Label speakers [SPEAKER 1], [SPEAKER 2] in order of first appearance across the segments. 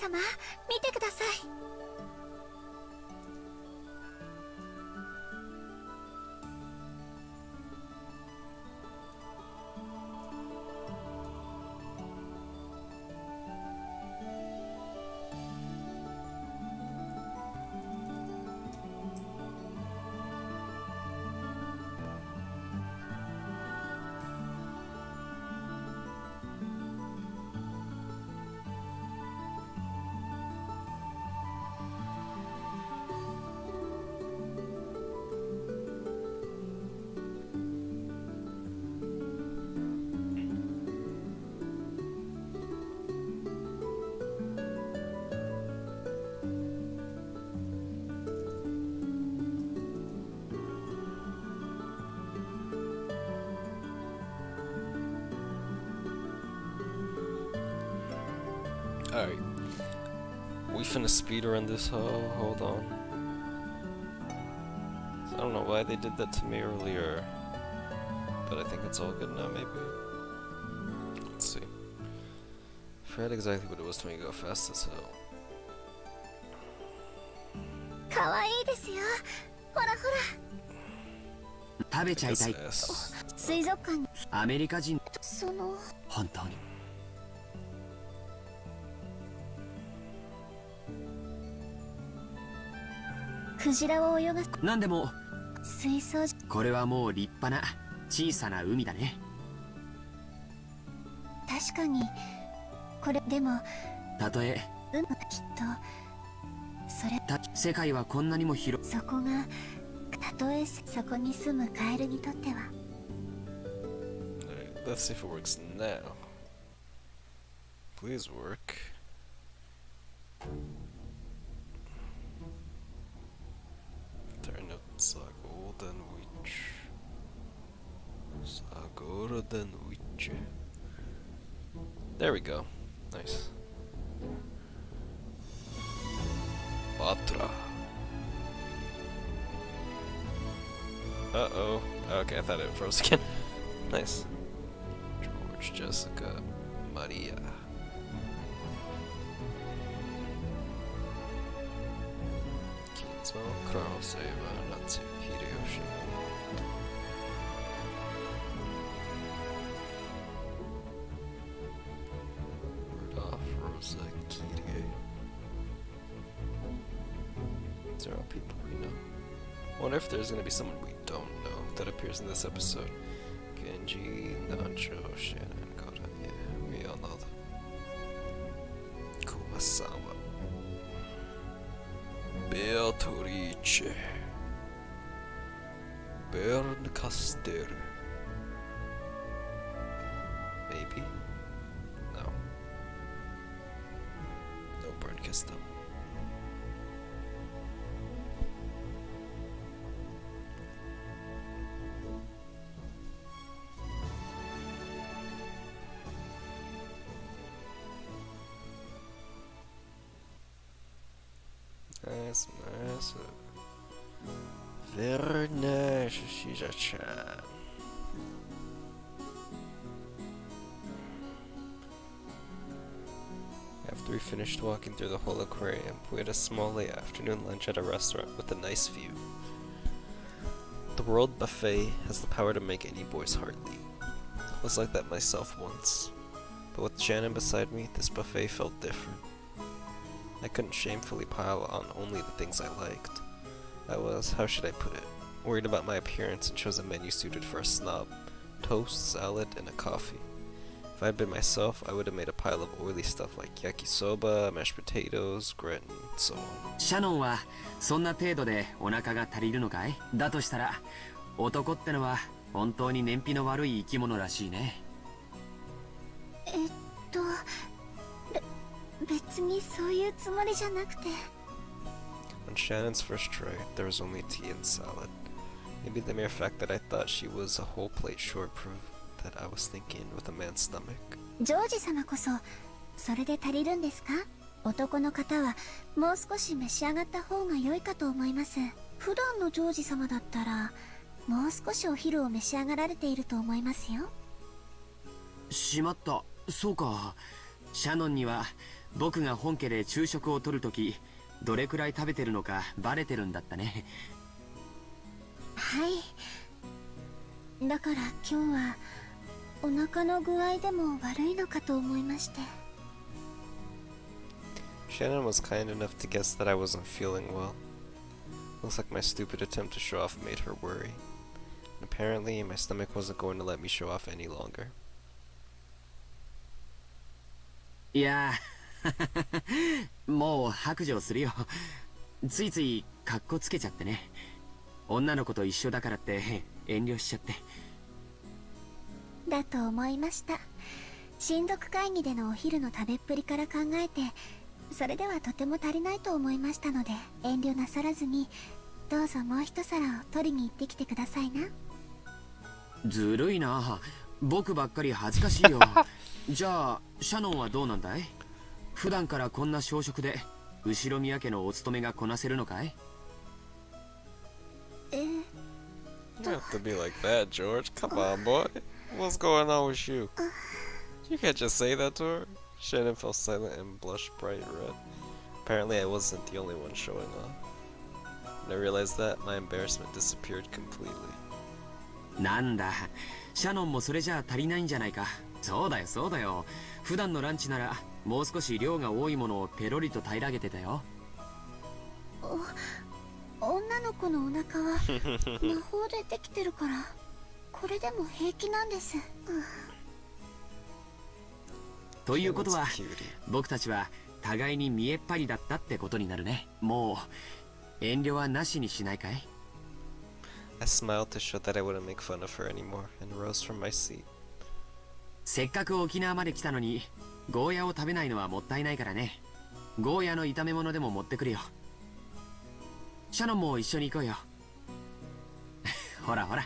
[SPEAKER 1] 様、見てください。
[SPEAKER 2] Alright. We finna speedrun this, hold on. So I don't know why they did that to me earlier, but I think it's all good now, maybe? Let's see. Forget exactly what it was to make it go fast as hell.
[SPEAKER 1] かわいいですよ。ほらほら。
[SPEAKER 3] 食べちゃいたい。
[SPEAKER 1] 水族館に
[SPEAKER 3] アメリカ人。
[SPEAKER 1] その
[SPEAKER 3] 本当に。
[SPEAKER 1] クジラを泳がす。
[SPEAKER 3] なんでも
[SPEAKER 1] 水槽。
[SPEAKER 3] これはもう立派な小さな海だね。
[SPEAKER 1] 確かにこれでも
[SPEAKER 3] たとえ
[SPEAKER 1] きっとそれ
[SPEAKER 3] 世界はこんなにも広
[SPEAKER 1] そこがたとえそこに住むカエルにとっては。
[SPEAKER 2] Let's see if it works now. Please work. Turnips are golden witch. Golden witch. There we go. Nice. Batra. Uh-oh. Okay, I thought it froze again. Nice. George, Jessica, Maria. Kidzo, Krause, Natsu, Hideyoshi. Rudolph, Rosa, Kirie. These are all people we know. Wonder if there's gonna be someone we don't know that appears in this episode. Genji, Nacho, Shannon, Koda. Yeah, we all know them. Kumasawa. Beatrice. Berncastel. Maybe? No. No Berncastel. Nice, nice. Very nice, Shija-chan. After we finished walking through the whole aquarium, we had a small late afternoon lunch at a restaurant with a nice view. The World Buffet has the power to make any boy's heart leap. I was like that myself once, but with Shannon beside me, this buffet felt different. I couldn't shamefully pile on only the things I liked. I was, how should I put it, worried about my appearance and chose a menu suited for a snob. Toast, salad, and a coffee. If I had been myself, I would have made a pile of oily stuff like yakisoba, mashed potatoes, gratin, and so on.
[SPEAKER 3] シャノンはそんな程度でお腹が足りるのかい？だとしたら男ってのは本当に燃費の悪い生き物らしいね。
[SPEAKER 1] 別にそういうつもりじゃなくて。
[SPEAKER 2] On Shannon's first try, there was only tea and salad. Maybe the mere fact that I thought she was a whole plate short proved that I was thinking with a man's stomach.
[SPEAKER 1] ジョージ様こそそれで足りるんですか？男の方はもう少し召し上がった方が良いかと思います。普段のジョージ様だったらもう少しお昼を召し上がられていると思いますよ。
[SPEAKER 3] しまった。そうか。シャノンには僕が本家で昼食をとるとき、どれくらい食べてるのかバレてるんだったね。
[SPEAKER 1] はい。だから今日はお腹の具合でも悪いのかと思いまして。
[SPEAKER 2] Shannon was kind enough to guess that I wasn't feeling well. Looks like my stupid attempt to show off made her worry. And apparently, my stomach wasn't going to let me show off any longer.
[SPEAKER 3] いやもう白状するよ。ついついカッコつけちゃってね。女の子と一緒だからって遠慮しちゃって。
[SPEAKER 1] だと思いました。親族会議でのお昼の食べっぷりから考えて、それではとても足りないと思いましたので、遠慮なさらずにどうぞもう一皿を取りに行ってきてくださいな。
[SPEAKER 3] ずるいな。僕ばっかり恥ずかしいよ。じゃあシャノンはどうなんだい？普段からこんな小食で後ろ宮家のお勤めがこなせるのかい？
[SPEAKER 2] You don't have to be like that, George. Come on, boy. What's going on with you? You can't just say that to her. Shannon fell silent and blushed bright red. Apparently, I wasn't the only one showing off. When I realized that, my embarrassment disappeared completely.
[SPEAKER 3] なんだ、シャノンもそれじゃ足りないんじゃないか。そうだよそうだよ。普段のランチならもう少し量が多いものをペロリと平らげてたよ。
[SPEAKER 1] 女の子のお腹は魔法でできてるからこれでも平気なんです。
[SPEAKER 3] ということは僕たちは互いに見えっ張りだったってことになるね。もう遠慮はなしにしないかい？
[SPEAKER 2] I smiled to show that I wouldn't make fun of her anymore and rose from my seat.
[SPEAKER 3] せっかく沖縄まで来たのにゴーヤを食べないのはもったいないからね。ゴーヤの炒め物でも持ってくるよ。シャノンも一緒に行こうよ。ほらほら。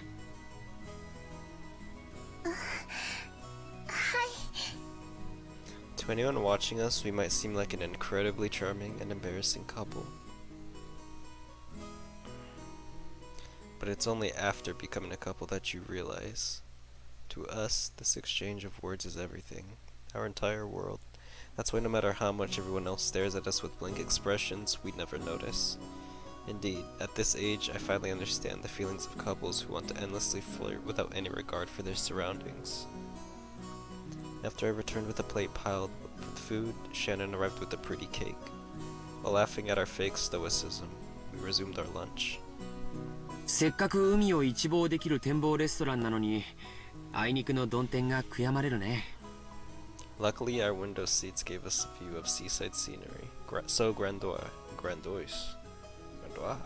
[SPEAKER 2] To anyone watching us, we might seem like an incredibly charming and embarrassing couple. But it's only after becoming a couple that you realize. To us, this exchange of words is everything. Our entire world. That's why no matter how much everyone else stares at us with blank expressions, we never notice. Indeed, at this age, I finally understand the feelings of couples who want to endlessly flirt without any regard for their surroundings. After I returned with a plate piled with food, Shannon arrived with a pretty cake. While laughing at our fake stoicism, we resumed our lunch.
[SPEAKER 3] せっかく海を一望できる展望レストランなのに、あいにくの曇天が悔やまれるね。
[SPEAKER 2] Luckily, our window seats gave us a view of seaside scenery, so grandiose. I don't know.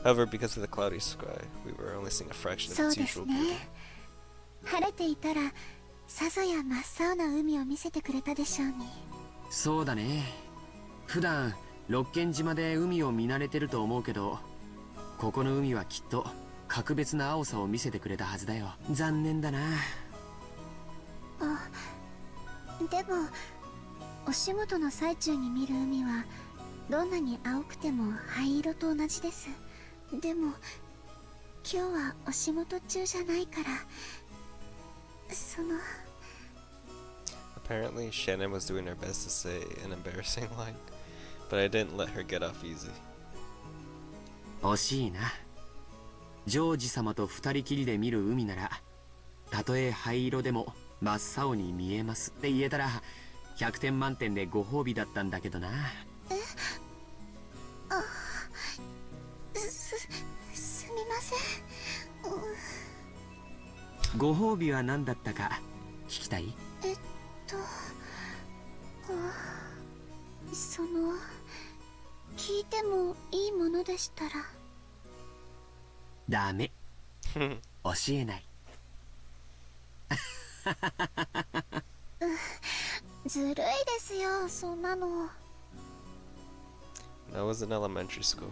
[SPEAKER 2] However, because of the cloudy sky, we were only seeing a fraction of
[SPEAKER 1] そう
[SPEAKER 2] its
[SPEAKER 1] です
[SPEAKER 2] usual
[SPEAKER 1] ね。
[SPEAKER 2] beauty.
[SPEAKER 1] 晴れていたらさぞや真っ青な海を見せてくれたでしょうに。
[SPEAKER 3] そうだね。普段六軒島で海を見慣れてると思うけど、ここの海はきっと格別な青さを見せてくれたはずだよ。残念だな。
[SPEAKER 1] でもお仕事の最中に見る海はどんなに青くても灰色と同じです。でも今日はお仕事中じゃないから、その
[SPEAKER 2] Apparently, Shannon was doing her best to say an embarrassing line, but I didn't let her get off easy.
[SPEAKER 3] 惜しいな。ジョージ様と二人きりで見る海なら、たとえ灰色でも真っ青に見えますって言えたら100点満点でご褒美だったんだけどな。
[SPEAKER 1] すみません。
[SPEAKER 3] ご褒美は何だったか聞きたい？
[SPEAKER 1] その聞いてもいいものでしたら。
[SPEAKER 3] ダメ。教えない。
[SPEAKER 1] ずるいですよ、そんなの。
[SPEAKER 2] When I was in elementary school,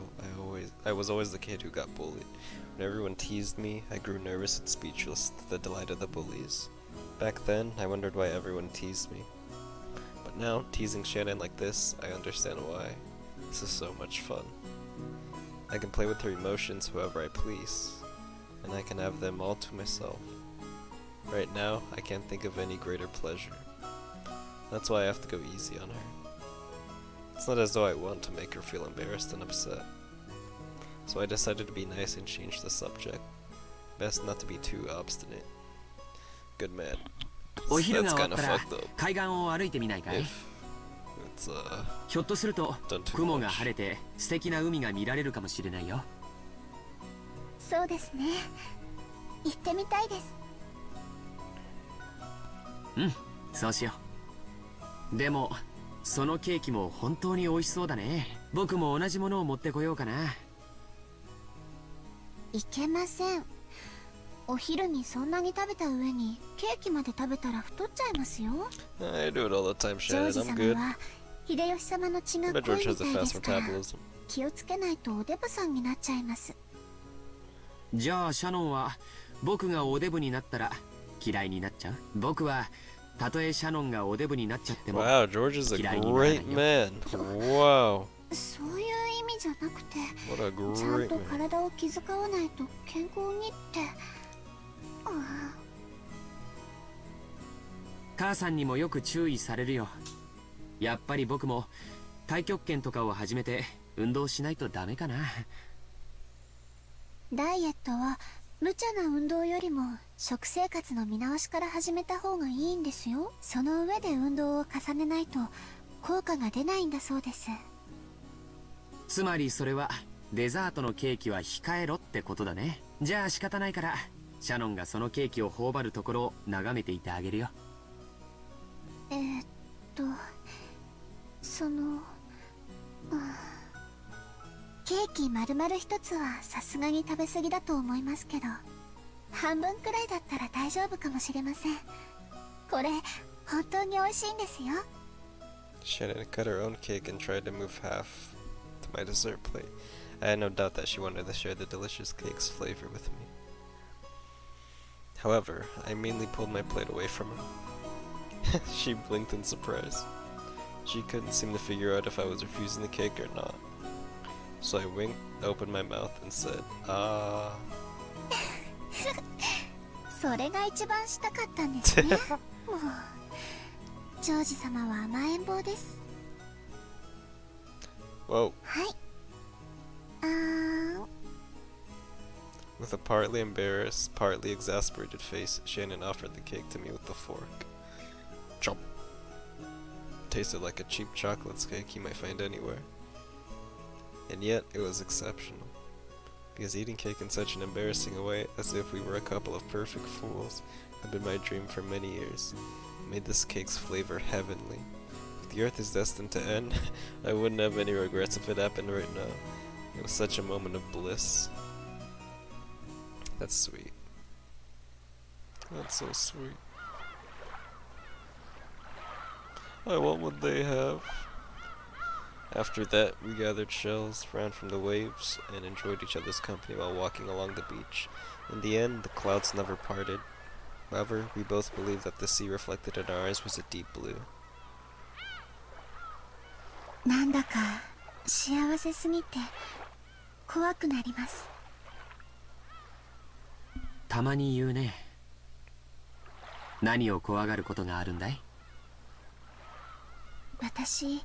[SPEAKER 2] I was always the kid who got bullied. When everyone teased me, I grew nervous and speechless to the delight of the bullies. Back then, I wondered why everyone teased me. But now, teasing Shannon like this, I understand why. This is so much fun. I can play with her emotions however I please, and I can have them all to myself. Right now, I can't think of any greater pleasure. That's why I have to go easy on her. It's not as though I want to make her feel embarrassed and upset. So I decided to be nice and change the subject. Best not to be too obstinate. Good man.
[SPEAKER 3] お昼が
[SPEAKER 2] That's
[SPEAKER 3] 終わ
[SPEAKER 2] kind
[SPEAKER 3] っ
[SPEAKER 2] of
[SPEAKER 3] たら
[SPEAKER 2] fucked up.
[SPEAKER 3] 海岸を歩いてみないかい
[SPEAKER 2] If it's
[SPEAKER 3] ひょっとすると
[SPEAKER 2] done too
[SPEAKER 3] 雲が
[SPEAKER 2] much.
[SPEAKER 3] 晴れて素敵な海が見られるかもしれないよ。
[SPEAKER 1] そうですね。行ってみたいです。
[SPEAKER 3] うん、そうしよう。でもそのケーキも本当に美味しそうだね。僕も同じものを持ってこようかな。
[SPEAKER 1] いけません。お昼にそんなに食べた上にケーキまで食べたら太っちゃいますよ。
[SPEAKER 2] I do it all the time,
[SPEAKER 1] ジョー
[SPEAKER 2] Shannon.
[SPEAKER 1] ジ
[SPEAKER 2] I'm
[SPEAKER 1] 様
[SPEAKER 2] good.
[SPEAKER 1] は秀吉様の血が
[SPEAKER 2] But
[SPEAKER 1] 濃い
[SPEAKER 2] George
[SPEAKER 1] み
[SPEAKER 2] has
[SPEAKER 1] た
[SPEAKER 2] a
[SPEAKER 1] いで
[SPEAKER 2] fast
[SPEAKER 1] すから
[SPEAKER 2] metabolism.
[SPEAKER 1] 気をつけないとおデブさんになっちゃいます。
[SPEAKER 3] じゃあシャノンは僕がおデブになったら嫌いになっちゃう？僕はたとえシャノンがおデブになっちゃっても
[SPEAKER 2] Wow, George is a
[SPEAKER 3] 嫌いにならないよ。
[SPEAKER 2] great man. Wow.
[SPEAKER 1] そういう意味じゃなくて、
[SPEAKER 2] What a
[SPEAKER 1] ちゃん
[SPEAKER 2] great
[SPEAKER 1] と
[SPEAKER 2] man.
[SPEAKER 1] 体を気遣わないと健康にって。
[SPEAKER 3] 母さんにもよく注意されるよ。やっぱり僕も太極拳とかを始めて運動しないとダメかな。
[SPEAKER 1] ダイエットは無茶な運動よりも食生活の見直しから始めた方がいいんですよ。その上で運動を重ねないと効果が出ないんだそうです。
[SPEAKER 3] つまりそれはデザートのケーキは控えろってことだね。じゃあ仕方ないからシャノンがそのケーキを頬張るところを眺めていてあげるよ。
[SPEAKER 1] その、ケーキ丸々一つはさすがに食べ過ぎだと思いますけど、半分くらいだったら大丈夫かもしれません。これ本当に美味しいんですよ。
[SPEAKER 2] Shannon cut her own cake and tried to move half to my dessert plate. I had no doubt that she wanted to share the delicious cake's flavor with me. However, I mainly pulled my plate away from her. She blinked in surprise. She couldn't seem to figure out if I was refusing the cake or not. So I winked, opened my mouth, and said, "Ah."
[SPEAKER 1] それが一番したかったんですね。もうジョージ様は甘えん坊です。
[SPEAKER 2] Whoa.
[SPEAKER 1] はい。
[SPEAKER 2] With a partly embarrassed, partly exasperated face, Shannon offered the cake to me with the fork. Chomp. Tasted like a cheap chocolate cake you might find anywhere. And yet, it was exceptional. Because eating cake in such an embarrassing way, as if we were a couple of perfect fools, had been my dream for many years. It made this cake's flavor heavenly. If the earth is destined to end, I wouldn't have any regrets if it happened right now. It was such a moment of bliss. That's sweet. That's so sweet. I want what they have. After that, we gathered shells, ran from the waves, and enjoyed each other's company while walking along the beach. In the end, the clouds never parted. However, we both believed that the sea reflected in our eyes was a deep blue.
[SPEAKER 1] なんだか幸せすぎて怖くなります。
[SPEAKER 3] たまに言うね。何を怖がることがあるんだい？
[SPEAKER 1] 私、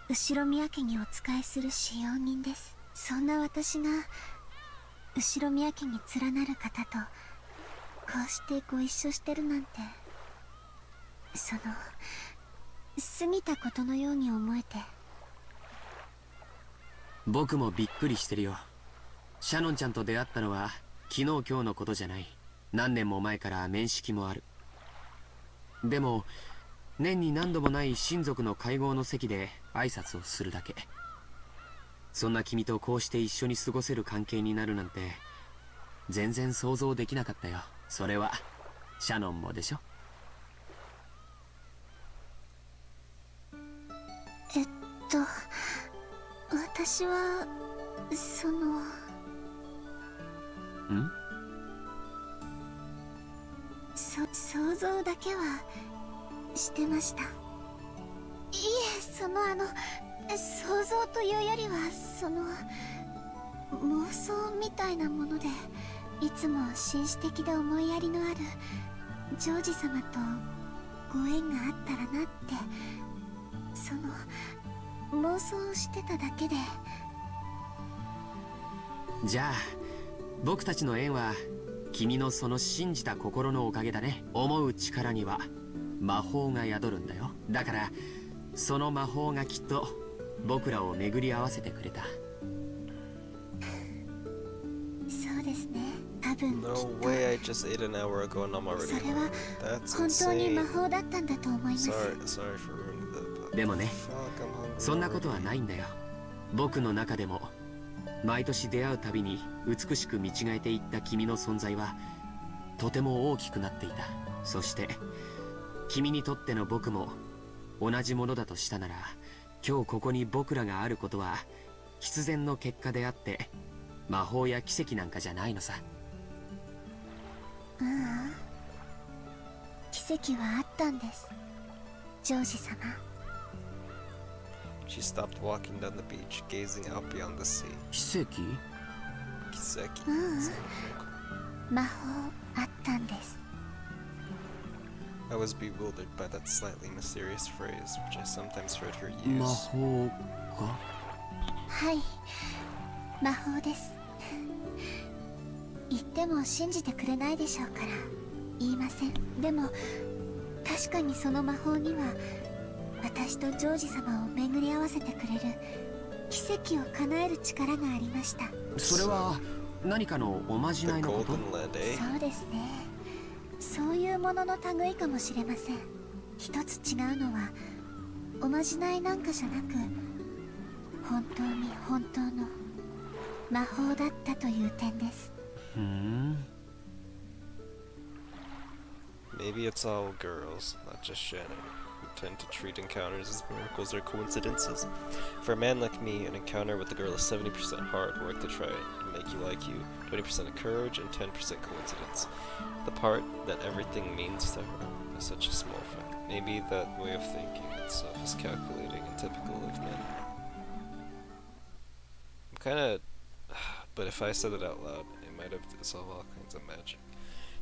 [SPEAKER 1] 後ろ宮家にお仕えする使用人です。そんな私が後ろ宮家に連なる方とこうしてご一緒してるなんて、その過ぎたことのように思えて。
[SPEAKER 3] 僕もびっくりしてるよ。シャノンちゃんと出会ったのは昨日今日のことじゃない。何年も前から面識もある。でも年に何度もない親族の会合の席で挨拶をするだけ。そんな君とこうして一緒に過ごせる関係になるなんて全然想像できなかったよ。それはシャノンもでしょ？
[SPEAKER 1] 私はその想像だけはしてました。いえ、想像というよりは妄想みたいなもので、いつも紳士的で思いやりのあるジョージ様とご縁があったらなって、妄想してただけで。
[SPEAKER 3] じゃあ僕たちの縁は君のその信じた心のおかげだね。思う力には魔法が宿るんだよ。だからその魔法がきっと僕らを巡り合わせてくれた。
[SPEAKER 1] そうですね。多分きっ
[SPEAKER 2] No
[SPEAKER 1] と
[SPEAKER 2] way, I just ate an hour ago and I'm already
[SPEAKER 1] それは
[SPEAKER 2] hungry. That's
[SPEAKER 1] 本当に魔
[SPEAKER 2] insane.
[SPEAKER 1] 法だったんだと思います。
[SPEAKER 2] Sorry for ruining that, but
[SPEAKER 3] でもね、
[SPEAKER 2] fuck, I'm hungry
[SPEAKER 3] そんなことは
[SPEAKER 2] already.
[SPEAKER 3] ないんだよ。僕の中でも毎年出会うたびに美しく見違えていった君の存在はとても大きくなっていた。そして君にとっての僕も同じものだとしたなら、今日ここに僕らがあることは必然の結果であって魔法や奇跡なんかじゃないのさ。
[SPEAKER 1] 奇跡はあったんです、ジョージ様。
[SPEAKER 2] She stopped walking down the beach, gazing out beyond the sea.
[SPEAKER 3] 奇跡？
[SPEAKER 2] Kiseki.
[SPEAKER 1] 魔法あったんです。
[SPEAKER 2] I was bewildered by that slightly mysterious phrase, which I sometimes heard her
[SPEAKER 3] 魔
[SPEAKER 2] use.
[SPEAKER 3] 法か？
[SPEAKER 1] はい、魔法です。言っても信じてくれないでしょうから言いません。でも確かにその魔法には私とジョージ様を巡り合わせてくれる奇跡を叶える力がありました。
[SPEAKER 3] それは何かのおまじ
[SPEAKER 2] The
[SPEAKER 3] ないのこと？
[SPEAKER 2] golden land, eh?
[SPEAKER 1] そうですね。そういうものの類かもしれません。一つ違うのはおまじないなんかじゃなく、本当に本当の魔法だったという点です。
[SPEAKER 3] ふん。
[SPEAKER 2] Maybe it's all girls, not just Shannon, who tend to treat encounters as miracles or coincidences. For a man like me, an encounter with a girl is 70% hard work to try and make you like you, 20% of courage, and 10% coincidence. The part that everything means to her is such a small fact. Maybe that way of thinking itself is calculating and typical of men. I'm kinda... but if I said it out loud, it might have dissolved all kinds of magic.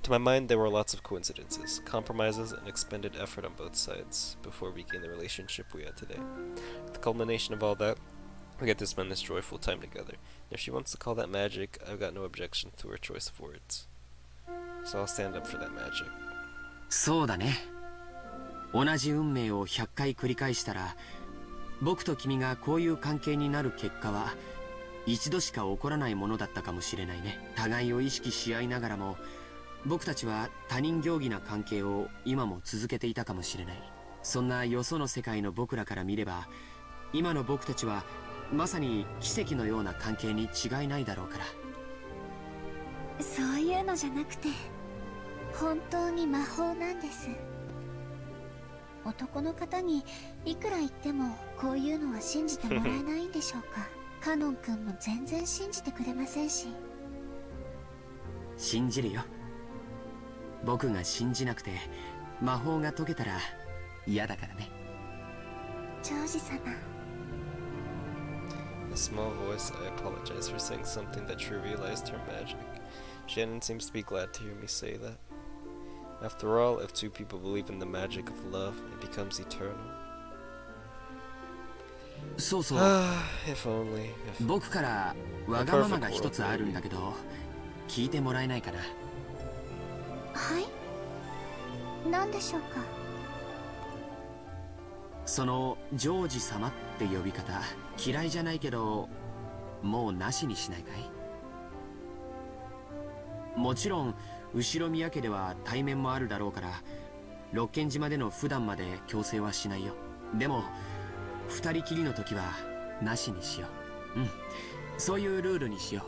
[SPEAKER 2] To my mind, there were lots of coincidences, compromises, and expended effort on both sides before we gained the relationship we had today. The culmination of all that, we get to spend this joyful time together. And if she wants to call that magic, I've got no objection to her choice of words. So I'll stand up for that magic.
[SPEAKER 3] そうだね。同じ運命を100回繰り返したら、僕と君がこういう関係になる結果は一度しか起こらないものだったかもしれないね。互いを意識し合いながらも、僕たちは他人行儀な関係を今も続けていたかもしれない。そんなよその世界の僕らから見れば、今の僕たちはまさに奇跡のような関係に違いないだろうから。
[SPEAKER 1] そういうのじゃなくて、本当に魔法なんです。男の方にいくら言ってもこういうのは信じてもらえないんでしょうか。カノン君も全然信じてくれませんし。
[SPEAKER 3] 信じるよ。僕が信じなくて魔法が解けたら嫌だからね。
[SPEAKER 1] ジョージ様。
[SPEAKER 2] In a small voice, I apologize for saying something that trivialized her magic. Shannon seems to be glad to hear me say that. After all, if two people believe in the magic of love, it becomes eternal.
[SPEAKER 3] そうそう。
[SPEAKER 2] If only. If
[SPEAKER 3] 僕からわがままが一つあるんだけど、聞いてもらえないかな。
[SPEAKER 1] はい、何でしょうか。
[SPEAKER 3] そのジョージ様って呼び方嫌いじゃないけど、もうなしにしないかい？もちろん後宮家では対面もあるだろうから、六軒島での普段まで強制はしないよ。でも二人きりの時はなしにしよう。うん、そういうルールにしよ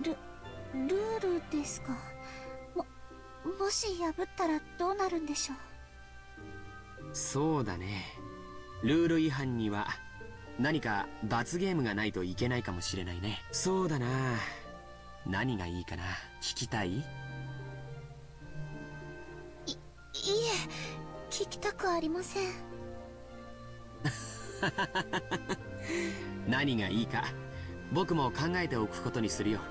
[SPEAKER 3] う。
[SPEAKER 1] ルールですか。もし破ったらどうなるんでしょう。
[SPEAKER 3] そうだね。ルール違反には何か罰ゲームがないといけないかもしれないね。そうだな。何がいいかな。聞きたい？い
[SPEAKER 1] え、聞きたくありません。
[SPEAKER 3] 何がいいか僕も考えておくことにするよ。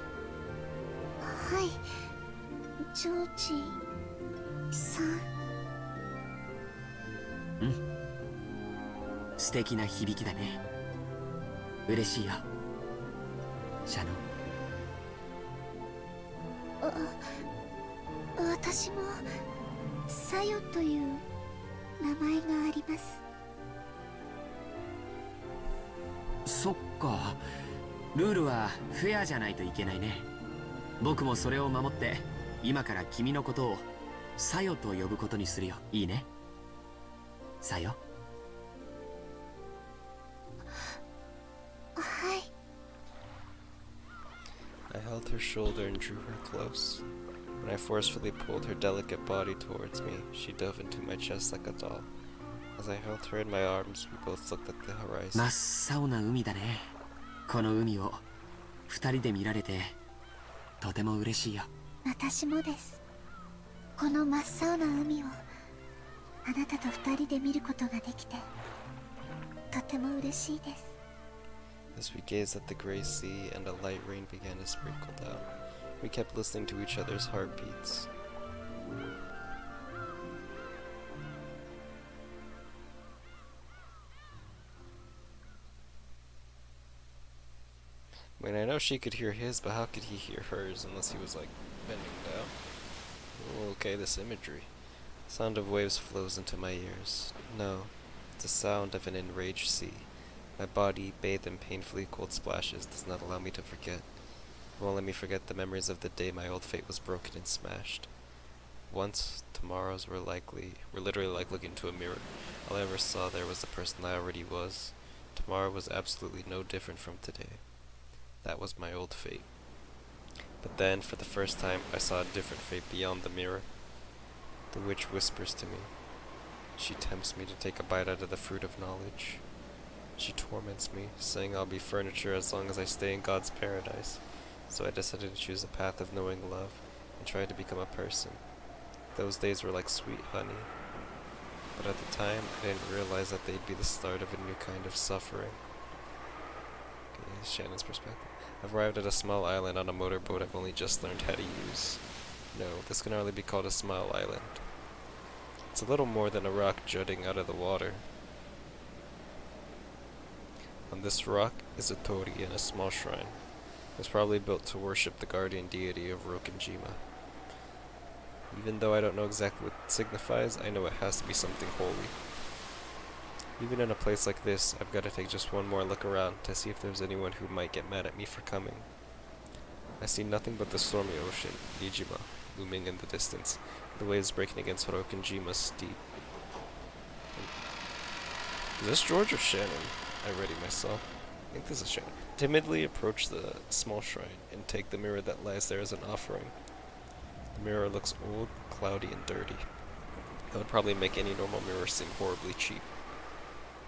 [SPEAKER 1] はい、ジョージさん。
[SPEAKER 3] うん、素敵な響きだね。嬉しいよ、シャノン。
[SPEAKER 1] 私もサヨという名前があります。
[SPEAKER 3] そっか、ルールはフェアじゃないといけないね。僕もそれを守って今から君のことをサヨと呼ぶことにするよ。いいね、サヨ。
[SPEAKER 1] はい。
[SPEAKER 2] I held her shoulder and drew her close. When I forcefully pulled her delicate body towards me, she dove into my chest like a doll. As I held her in my arms, we both looked at the
[SPEAKER 3] 真
[SPEAKER 2] horizon.
[SPEAKER 3] っ青な海だね。この海を二人で見られてとても嬉しいよ。
[SPEAKER 1] 私もです。この真っ青な海をあなたと二人で見ることができてとても嬉しいです。
[SPEAKER 2] As we gazed at the gray sea and a light rain began to sprinkle down, we kept listening to each other's heartbeats. I mean, I know she could hear his, but how could he hear hers unless he was, like, bending down? Oh, okay, this imagery. The sound of waves flows into my ears. No, it's the sound of an enraged sea. My body, bathed in painfully cold splashes, does not allow me to forget. It won't let me forget the memories of the day my old fate was broken and smashed. Once, tomorrows were literally like looking into a mirror. All I ever saw there was the person I already was. Tomorrow was absolutely no different from today. That was my old fate. But then, for the first time, I saw a different fate beyond the mirror. The witch whispers to me. She tempts me to take a bite out of the fruit of knowledge. She torments me, saying I'll be furniture as long as I stay in God's paradise. So I decided to choose the path of knowing love and try to become a person. Those days were like sweet honey. But at the time, I didn't realize that they'd be the start of a new kind of suffering. Okay, Shannon's perspective. I've arrived at a small island on a motorboat I've only just learned how to use. No, this can hardly be called a small island. It's a little more than a rock jutting out of the water. On this rock is a torii and a small shrine. It was probably built to worship the guardian deity of Rokenjima. Even though I don't know exactly what it signifies, I know it has to be something holy. Even in a place like this, I've got to take just one more look around to see if there's anyone who might get mad at me for coming. I see nothing but the stormy ocean, Nijima, looming in the distance, the waves breaking against Rokenjima's steep. Is this George or Shannon? I ready myself. I think this is Shannon. Timidly approach the small shrine and take the mirror that lies there as an offering. The mirror looks old, cloudy, and dirty. That would probably make any normal mirror seem horribly cheap.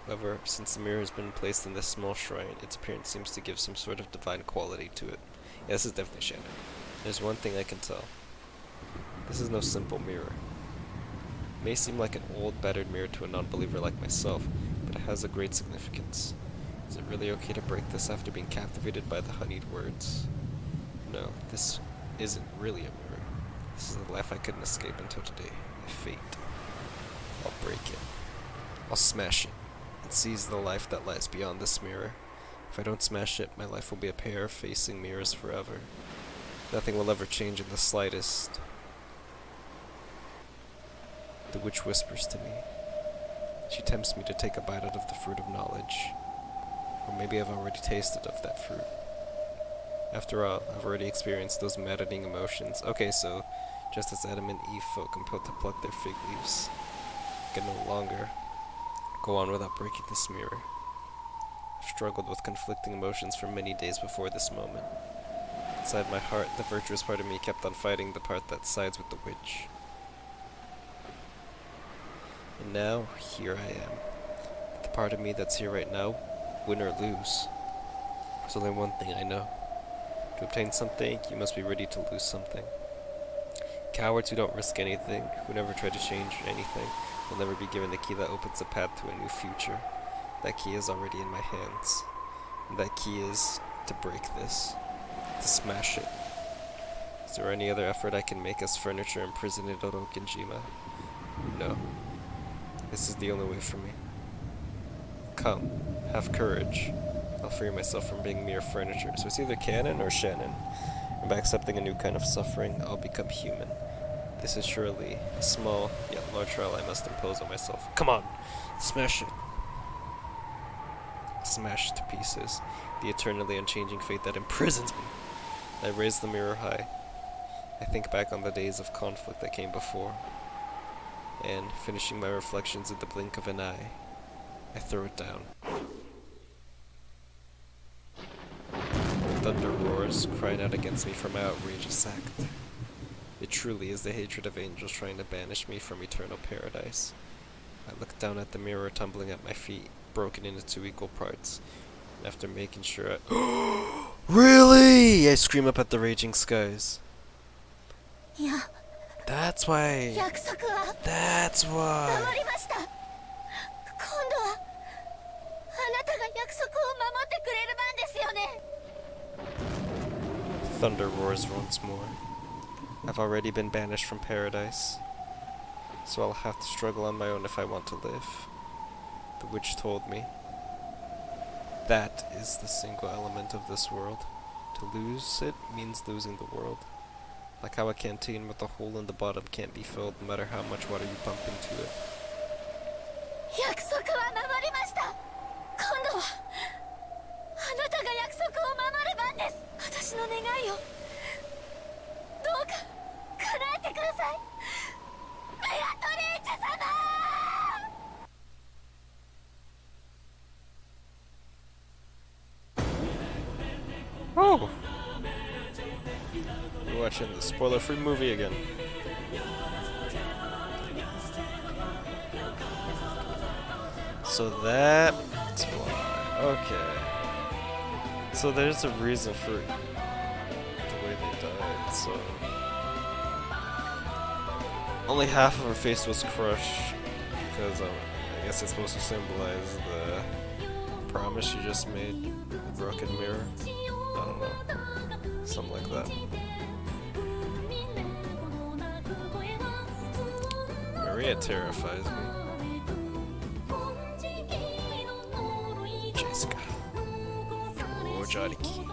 [SPEAKER 2] However, since the mirror has been placed in this small shrine, its appearance seems to give some sort of divine quality to it. Yeah, this is definitely Shannon. There's one thing I can tell. This is no simple mirror. It may seem like an old, battered mirror to a non-believer like myself, but it has a great significance. Is it really okay to break this after being captivated by the honeyed words? No, this isn't really a mirror. This is a life I couldn't escape until today. My fate. I'll break it. I'll smash it, and seize the life that lies beyond this mirror. If I don't smash it, my life will be a pair of facing mirrors forever. Nothing will ever change in the slightest. The witch whispers to me. She tempts me to take a bite out of the fruit of knowledge. Or maybe I've already tasted of that fruit. After all, I've already experienced those maddening emotions. Okay, so, just as Adam and Eve felt compelled to pluck their fig leaves, I can no longer go on without breaking this mirror. I've struggled with conflicting emotions for many days before this moment. Inside my heart, the virtuous part of me kept on fighting the part that sides with the witch. And now, here I am. The part of me that's here right now, win or lose. There's only one thing I know. To obtain something, you must be ready to lose something. Cowards who don't risk anything, who never try to change anything, will never be given the key that opens a path to a new future. That key is already in my hands. And that key is to break this. To smash it. Is there any other effort I can make as furniture imprisoned in Orokinjima? No. This is the only way for me. Come, have courage. I'll free myself from being mere furniture. So it's either canon or Shannon. And by accepting a new kind of suffering, I'll become human. This is surely a small yet large trial I must impose on myself. Come on! Smash it! Smashed to pieces. The eternally unchanging fate that imprisons me. I raise the mirror high. I think back on the days of conflict that came before. And, finishing my reflections in the blink of an eye, I throw it down. The thunder roars, crying out against me for my outrageous act. It truly is the hatred of angels trying to banish me from eternal paradise. I look down at the mirror tumbling at my feet, broken into 2 equal parts. And after making sure Really? I scream up at the raging skies.
[SPEAKER 1] いや、
[SPEAKER 2] That's why.
[SPEAKER 1] 約束は
[SPEAKER 2] That's
[SPEAKER 1] 守
[SPEAKER 2] why.
[SPEAKER 1] りました。今度はあなたが約束を守ってくれる番ですよね。
[SPEAKER 2] Thunder roars once more. I've already been banished from paradise, so I'll have to struggle on my own if I want to live. The witch told me. That is the single element of this world. To lose it means losing the world. Like how a canteen with a hole in the bottom can't be filled no matter how much water you pump into it.
[SPEAKER 1] 約束は守りました。今度はあなたが約束を守る番です。私の願いをどうか叶えてください。ベアトリーチェ様。
[SPEAKER 2] Oh! We're watching the spoiler-free movie again. So that's why. Okay. So there's a reason for the way they died, so... Only half of her face was crushed, because I guess it's supposed to symbolize the promise she just made, the broken mirror. I don't know. Something like that. Maria terrifies me. Jessica. Oh, Jariki.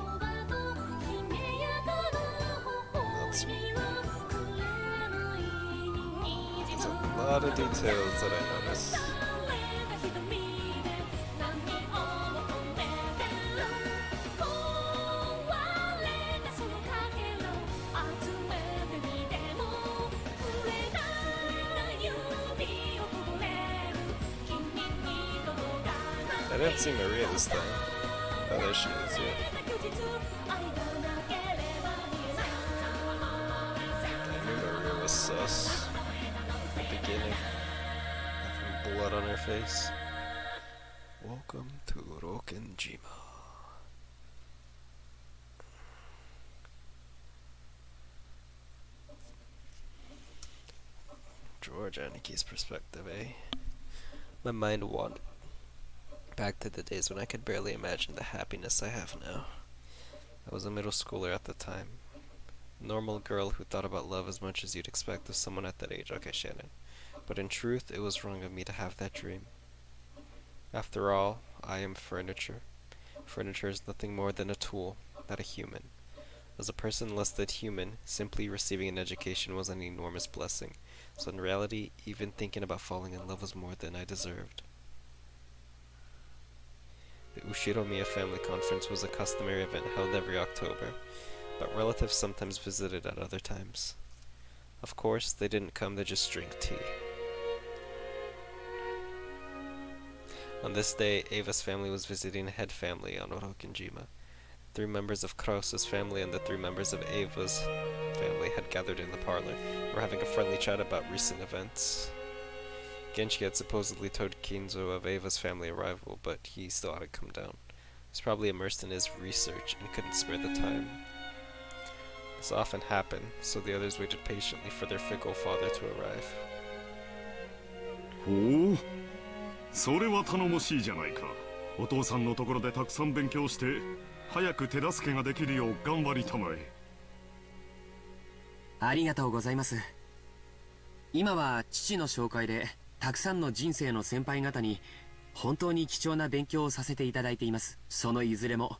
[SPEAKER 2] That's me. There's a lot of details that I notice. I didn't see Maria this time. Oh, there she is, yeah. I knew Maria was sus at the beginning. Having blood on her face. Welcome to Rokenjima. George Aniki's perspective, eh? My mind wandered back to the days when I could barely imagine the happiness I have now. I was a middle schooler at the time. A normal girl who thought about love as much as you'd expect of someone at that age. Okay, Shannon. But in truth, it was wrong of me to have that dream. After all, I am furniture. Furniture is nothing more than a tool, not a human. As a person less than human, simply receiving an education was an enormous blessing. So in reality, even thinking about falling in love was more than I deserved. The Ushiromiya family conference was a customary event held every October, but relatives sometimes visited at other times. Of course, they didn't come, they just drank tea. On this day, Ava's family was visiting a head family on Orokinjima. 3 members of Kraus's family and the 3 members of Ava's family had gathered in the parlor, were having a friendly chat about recent events. Genshi had supposedly told Kinzo of Ava's family arrival, but he still hadn't come down. He was probably immersed in his research and couldn't spare the time. This often happened, so the others waited patiently for their fickle father to arrive.
[SPEAKER 4] ほう、それは頼もしいじゃないか。お父さんのところでたくさん勉強して、早く手助けができるよう頑張りたまえ。
[SPEAKER 3] ありがとうございます。今は父の紹介でたくさんの人生の先輩方に本当に貴重な勉強をさせていただいています。そのいずれも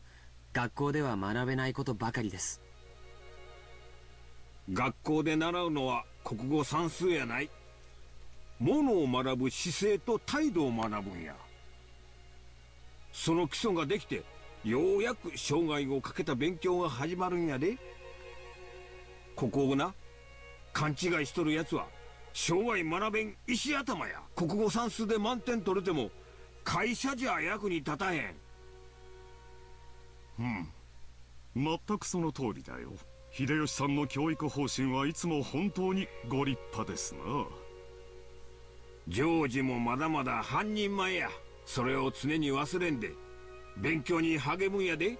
[SPEAKER 3] 学校では学べないことばかりです。
[SPEAKER 5] 学校で習うのは国語算数やない。ものを学ぶ姿勢と態度を学ぶんや。その基礎ができてようやく生涯をかけた勉強が始まるんやで。ここをな、勘違いしとるやつは生涯学べん石頭や。国語算数で満点取れても会社じゃ役に立たへん。
[SPEAKER 4] 全くその通りだよ。秀吉さんの教育方針はいつも本当にご立派ですな。
[SPEAKER 5] ジョージもまだまだ半人前や。それを常に忘れんで勉強に励むんやで。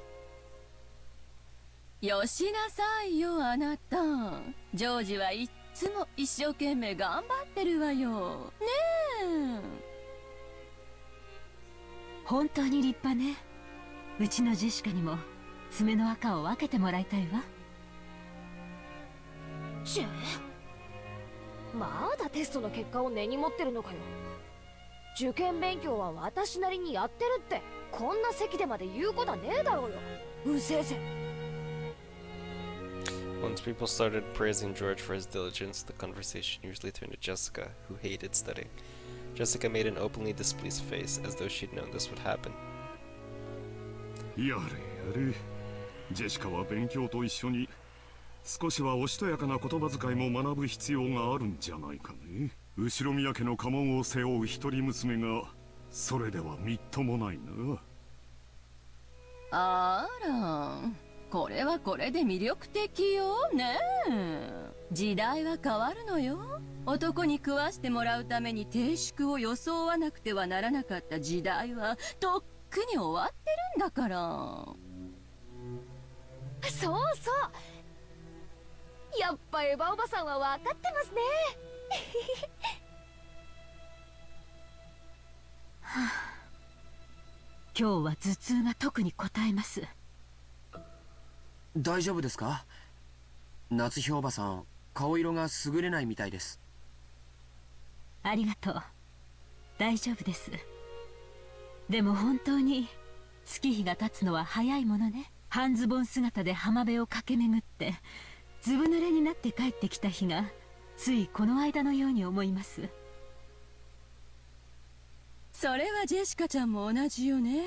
[SPEAKER 6] よしなさいよ、あなた。ジョージはいっつも一生懸命頑張ってるわよ。ねえ。
[SPEAKER 7] 本当に立派ね。うちのジェシカにも爪の赤を分けてもらいたいわ。
[SPEAKER 8] まだテストの結果を根に持ってるのかよ。受験勉強は私なりにやってるってこんな席でまで言うことはねえだろうよ。うせえせ。
[SPEAKER 2] Once people started praising George for his diligence, the conversation usually turned to Jessica, who hated studying. Jessica made an openly displeased face, as though she'd known this would happen.
[SPEAKER 4] やれやれ。ジェシカは勉強と一緒に少しはおしとやかな言葉遣いも学ぶ必要があるんじゃないかね。後ろ宮家の家紋を背負う一人娘がそれではみっともないな。
[SPEAKER 6] あら、これはこれで魅力的よねえ。時代は変わるのよ。男に食わしてもらうために定宿を装わなくてはならなかった時代はとっくに終わってるんだから。
[SPEAKER 8] そうそう、やっぱエヴァおばさんは分かってますね。
[SPEAKER 7] 今日は頭痛が特にこたえます。
[SPEAKER 3] 大丈夫ですか？夏日おばさん、顔色が優れないみたいです。
[SPEAKER 7] ありがとう。大丈夫です。でも本当に月日が経つのは早いものね。半ズボン姿で浜辺を駆け巡ってずぶ濡れになって帰ってきた日がついこの間のように思います。
[SPEAKER 6] それはジェシカちゃんも同じよね。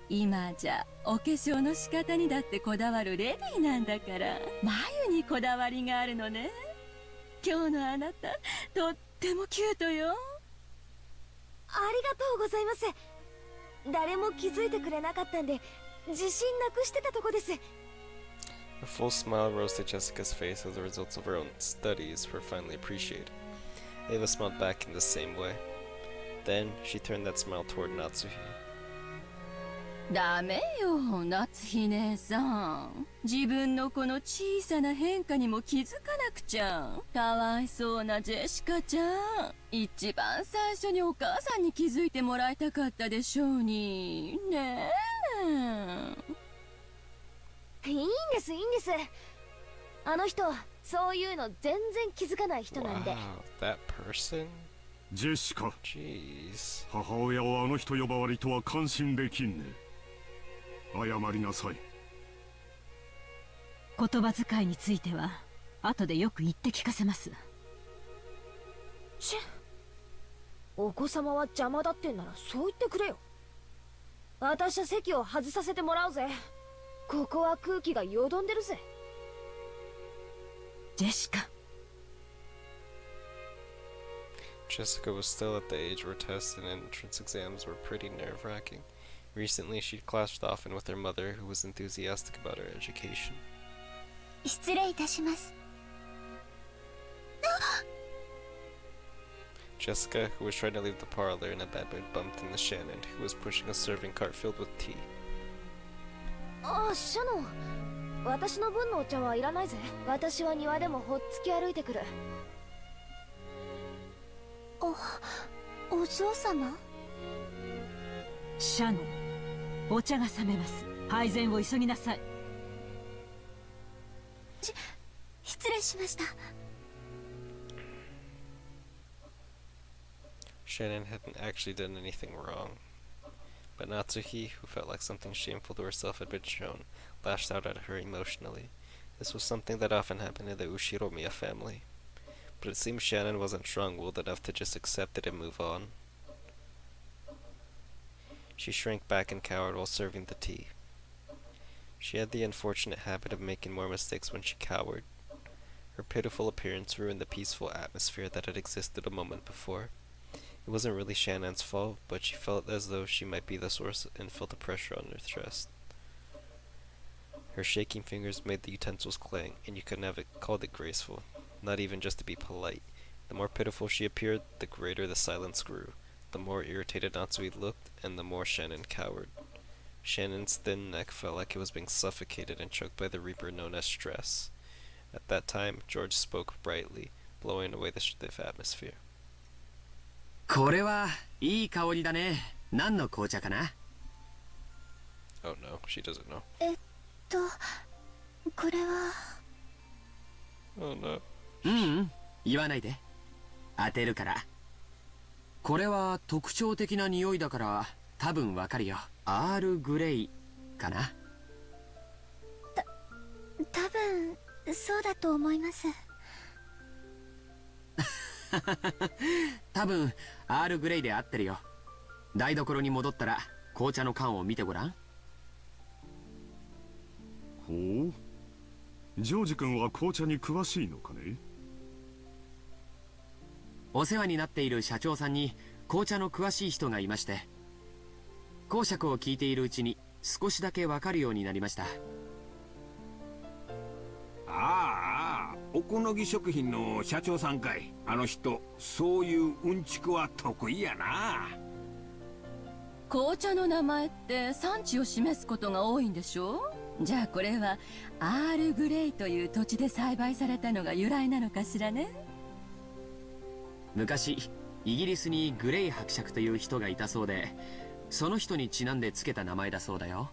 [SPEAKER 6] 今じゃお化粧の仕方にだってこだわるレディーなんだから。眉にこだわりがあるのね。今日のあなたとってもキュートよ。
[SPEAKER 8] ありがとうございます。誰も気づいてくれなかったんで自信なくしてたとこです。
[SPEAKER 2] A full smile rose to Jessica's face as the results of her own studies were finally appreciated. Ava smiled back in the same way. Then she turned that smile toward Natsuhi.
[SPEAKER 6] ダメよ、夏日姉さん。自分のこの小さな変化にも気づかなくちゃ。かわいそうなジェシカちゃん。一番最初にお母さんに気づいてもらいたかったでしょうに。ねえ。
[SPEAKER 8] いいんですいいんです。あの人そういうの全然気づかない人なんで。
[SPEAKER 2] Wow, that person?
[SPEAKER 4] ジェシカ、
[SPEAKER 2] Jeez.
[SPEAKER 4] 母親をあの人呼ばわりとは感心できんね。謝りなさい。
[SPEAKER 7] 言葉遣いについては後でよく言って聞かせます。
[SPEAKER 8] お子様は邪魔だってんならそう言ってくれよ。私は席を外させてもらうぜ。ここは空気がよどんでるぜ。
[SPEAKER 7] ジェシカ。
[SPEAKER 2] Jessica was still at the age where tests and entrance exams were pretty nerve-wracking. Recently, she'd clashed often with her mother, who was enthusiastic about her education.
[SPEAKER 1] 失礼いたします。
[SPEAKER 2] Jessica, who was trying to leave the parlor in a bad mood, bumped into Shannon, who was pushing a serving cart filled with tea.
[SPEAKER 8] ああ、シャノン、私の分のお茶はいらないぜ。私は庭でもほっつき歩いてくる。
[SPEAKER 1] お嬢様？
[SPEAKER 7] シャノン、お茶が冷めます。配膳を急ぎなさい。
[SPEAKER 1] 失礼しました。
[SPEAKER 2] Shannon hadn't actually done anything wrong. But Natsuhi, who felt like something shameful to herself had been shown, lashed out at her emotionally. This was something that often happened in the Ushiromiya family. But it seemed Shannon wasn't strong-willed enough to just accept it and move on. She shrank back and cowered while serving the tea. She had the unfortunate habit of making more mistakes when she cowered. Her pitiful appearance ruined the peaceful atmosphere that had existed a moment before. It wasn't really Shannon's fault, but she felt as though she might be the source and felt the pressure on her chest. Her shaking fingers made the utensils clang, and you couldn't have called it graceful, not even just to be polite. The more pitiful she appeared, the greater the silence grew. The more irritated Natsui looked, and the more Shannon cowered. Shannon's thin neck felt like it was being suffocated and choked by the reaper known as stress. At that time, George spoke brightly, blowing away the stiff atmosphere.
[SPEAKER 3] これはいい香りだね。何の紅茶かな？
[SPEAKER 2] Oh no, she doesn't know.
[SPEAKER 1] これは
[SPEAKER 2] Oh no.
[SPEAKER 3] 言わないで。当てるから。これは特徴的な匂いだから多分わかるよ。アールグレイかな？
[SPEAKER 1] 多分そうだと思います。
[SPEAKER 3] 多分アールグレイで合ってるよ。台所に戻ったら紅茶の缶を見てごらん。
[SPEAKER 4] ほう、ジョージ君は紅茶に詳しいのかね？
[SPEAKER 3] お世話になっている社長さんに紅茶の詳しい人がいまして、講釈を聞いているうちに少しだけわかるようになりました。
[SPEAKER 5] ああ、おこのぎ食品の社長さんかい。あの人、そういううんちくは得意やな。
[SPEAKER 6] 紅茶の名前って産地を示すことが多いんでしょ？じゃあこれはアールグレイという土地で栽培されたのが由来なのかしらね。
[SPEAKER 3] 昔イギリスにグレイ伯爵という人がいたそうで、その人にちなんでつけた名前だそうだよ。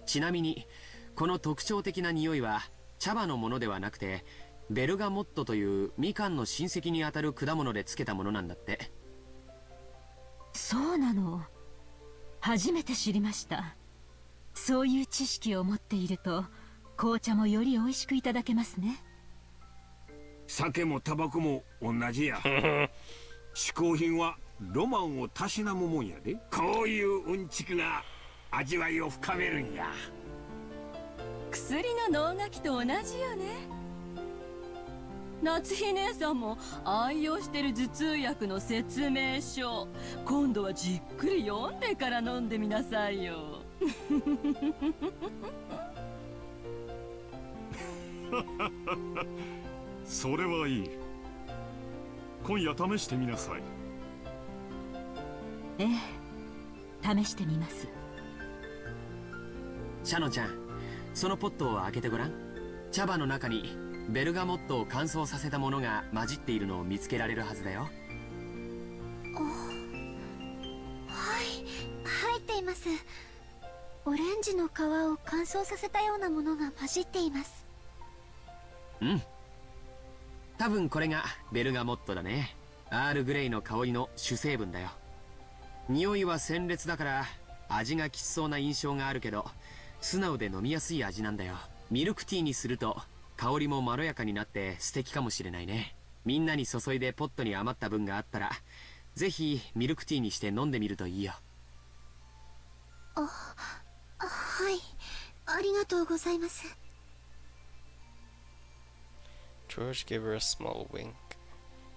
[SPEAKER 3] ちなみにこの特徴的な匂いは茶葉のものではなくて、ベルガモットというみかんの親戚にあたる果物でつけたものなんだって。
[SPEAKER 7] そうなの。初めて知りました。そういう知識を持っていると紅茶もより美味しくいただけますね。
[SPEAKER 5] 酒もタバコも同じや。嗜好品はロマンをたしなむもんやで。こういううんちくが味わいを深めるんや。
[SPEAKER 6] 薬の能書きと同じよね。夏日姉さんも愛用してる頭痛薬の説明書、今度はじっくり読んでから飲んでみなさいよ。
[SPEAKER 4] それはいい。今夜試してみなさい。
[SPEAKER 7] ええ、試してみます。
[SPEAKER 3] シャノちゃん、そのポットを開けてごらん。茶葉の中にベルガモットを乾燥させたものが混じっているのを見つけられるはずだよ。
[SPEAKER 1] はい、入っています。オレンジの皮を乾燥させたようなものが混じっています。
[SPEAKER 3] 多分これがベルガモットだね。アールグレイの香りの主成分だよ。匂いは鮮烈だから味がきつそうな印象があるけど、素直で飲みやすい味なんだよ。ミルクティーにすると香りもまろやかになって素敵かもしれないね。みんなに注いでポットに余った分があったら、ぜひミルクティーにして飲んでみるといいよ。
[SPEAKER 1] はい、ありがとうございます。
[SPEAKER 2] George gave her a small wink.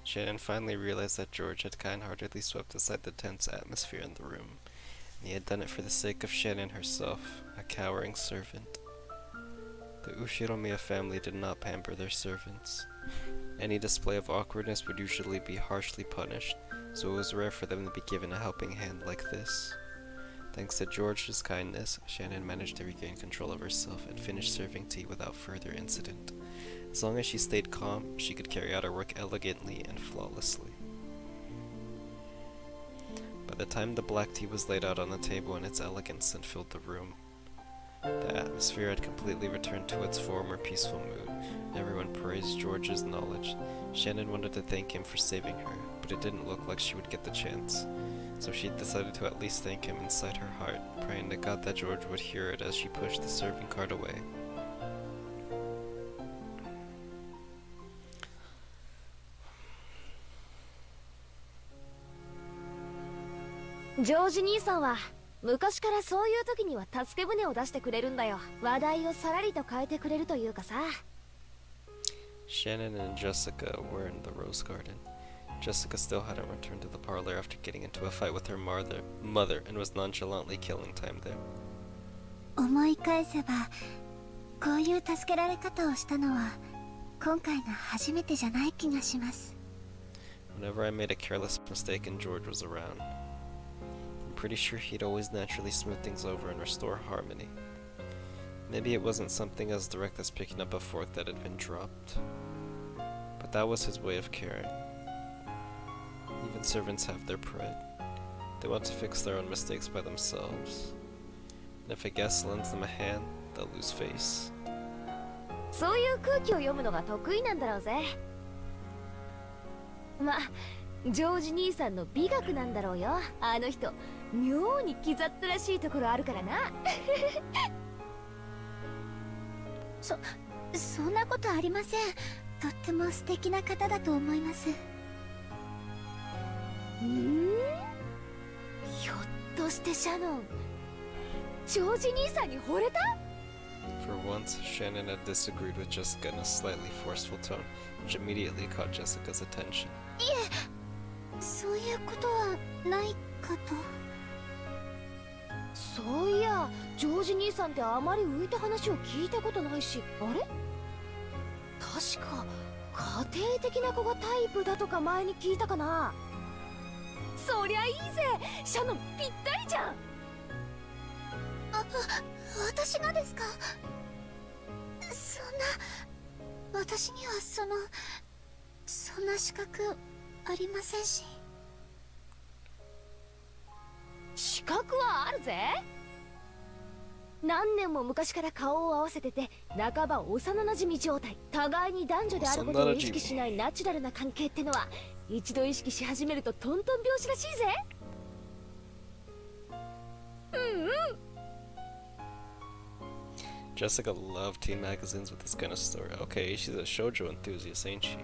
[SPEAKER 2] Shannon finally realized that George had kind-heartedly swept aside the tense atmosphere in the room, and he had done it for the sake of Shannon herself, a cowering servant. The Ushiromiya family did not pamper their servants. Any display of awkwardness would usually be harshly punished, so it was rare for them to be given a helping hand like this. Thanks to George's kindness, Shannon managed to regain control of herself and finish serving tea without further incident. As long as she stayed calm, she could carry out her work elegantly and flawlessly. By the time the black tea was laid out on the table in its elegance and filled the room, the atmosphere had completely returned to its former peaceful mood, and everyone praised George's knowledge. Shannon wanted to thank him for saving her, but it didn't look like she would get the chance. so she decided to at least thank him inside her heart, praying to God that George would hear it as she pushed the serving cart away.
[SPEAKER 8] ジョージ兄さんは昔からそういう時には助け舟を出してくれるんだよ。話題をさらりと変えてくれるというかさ。
[SPEAKER 2] Shannon and Jessica were in the rose garden. Jessica still hadn't returned to the parlor after getting into a fight with her mother and was nonchalantly killing time there.
[SPEAKER 1] 思い返せば、こういう助けられ方をしたのは今回が初めてじゃない気がします。
[SPEAKER 2] Whenever I made a careless mistake and George was around, I'm pretty sure he'd always naturally smooth things over and restore harmony. Maybe it wasn't something as direct as picking up a fork that had been dropped, but that was his way of caring. Even servants have their pride. They want to fix their own mistakes by themselves. And if a guest lends them a hand, they'll lose face.
[SPEAKER 8] そういう空気を読むのが得意なんだろうぜ。ま、ジョージ兄さんの美学なんだろうよ。あの人、妙に気ざったらしいところあるからな。
[SPEAKER 1] そんなことありません。とっても素敵な方だと思います。
[SPEAKER 8] ひょっとしてシャノン、ジョージ兄さんに惚れた？
[SPEAKER 2] For once, Shannon had disagreed with Jessica in a slightly forceful tone, which immediately caught Jessica's attention.
[SPEAKER 1] いえ、そういうことはないかと。
[SPEAKER 8] そういや、ジョージ兄さんってあまり浮いた話を聞いたことないし、あれ？確か家庭的な子がタイプだとか前に聞いたかな。そりゃいいぜ、シャノンぴったりじゃん。
[SPEAKER 1] 私がですか？そんな、私にはそんな資格ありませんし。
[SPEAKER 8] 資格はあるぜ。何年も昔から顔を合わせてて、半ば幼なじみ状態。互いに男女であることを意識しないナチュラルな関係ってのは、一度意識し始めるとトントン拍子らしいぜ。
[SPEAKER 2] Jessica loved teen magazines with this kind of story. Okay, she's a shoujo enthusiast, ain't she?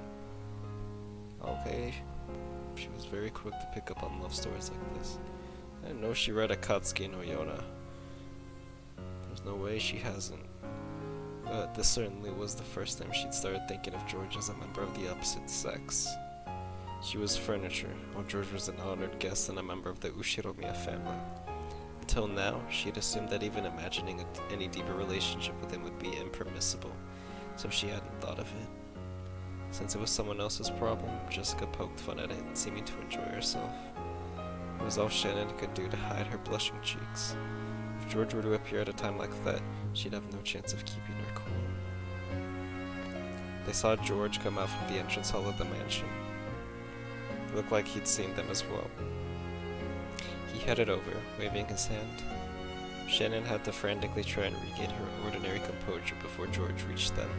[SPEAKER 2] Okay, she was very quick to pick up on love stories like this. I didn't know she read Akatsuki no Yona. There's no way she hasn't. But this certainly was the first time she'd started thinking of George as a member of the opposite sex. She was furniture, while George was an honored guest and a member of the Ushiromiya family. Until now, she had assumed that even imagining any deeper relationship with him would be impermissible, so she hadn't thought of it. Since it was someone else's problem, Jessica poked fun at it, seeming to enjoy herself. It was all Shannon could do to hide her blushing cheeks. If George were to appear at a time like that, she'd have no chance of keeping her cool. They saw George come out from the entrance hall of the mansion. It looked like he'd seen them as well. He headed over, waving his hand. Shannon had to frantically try and regain her ordinary composure before George reached them.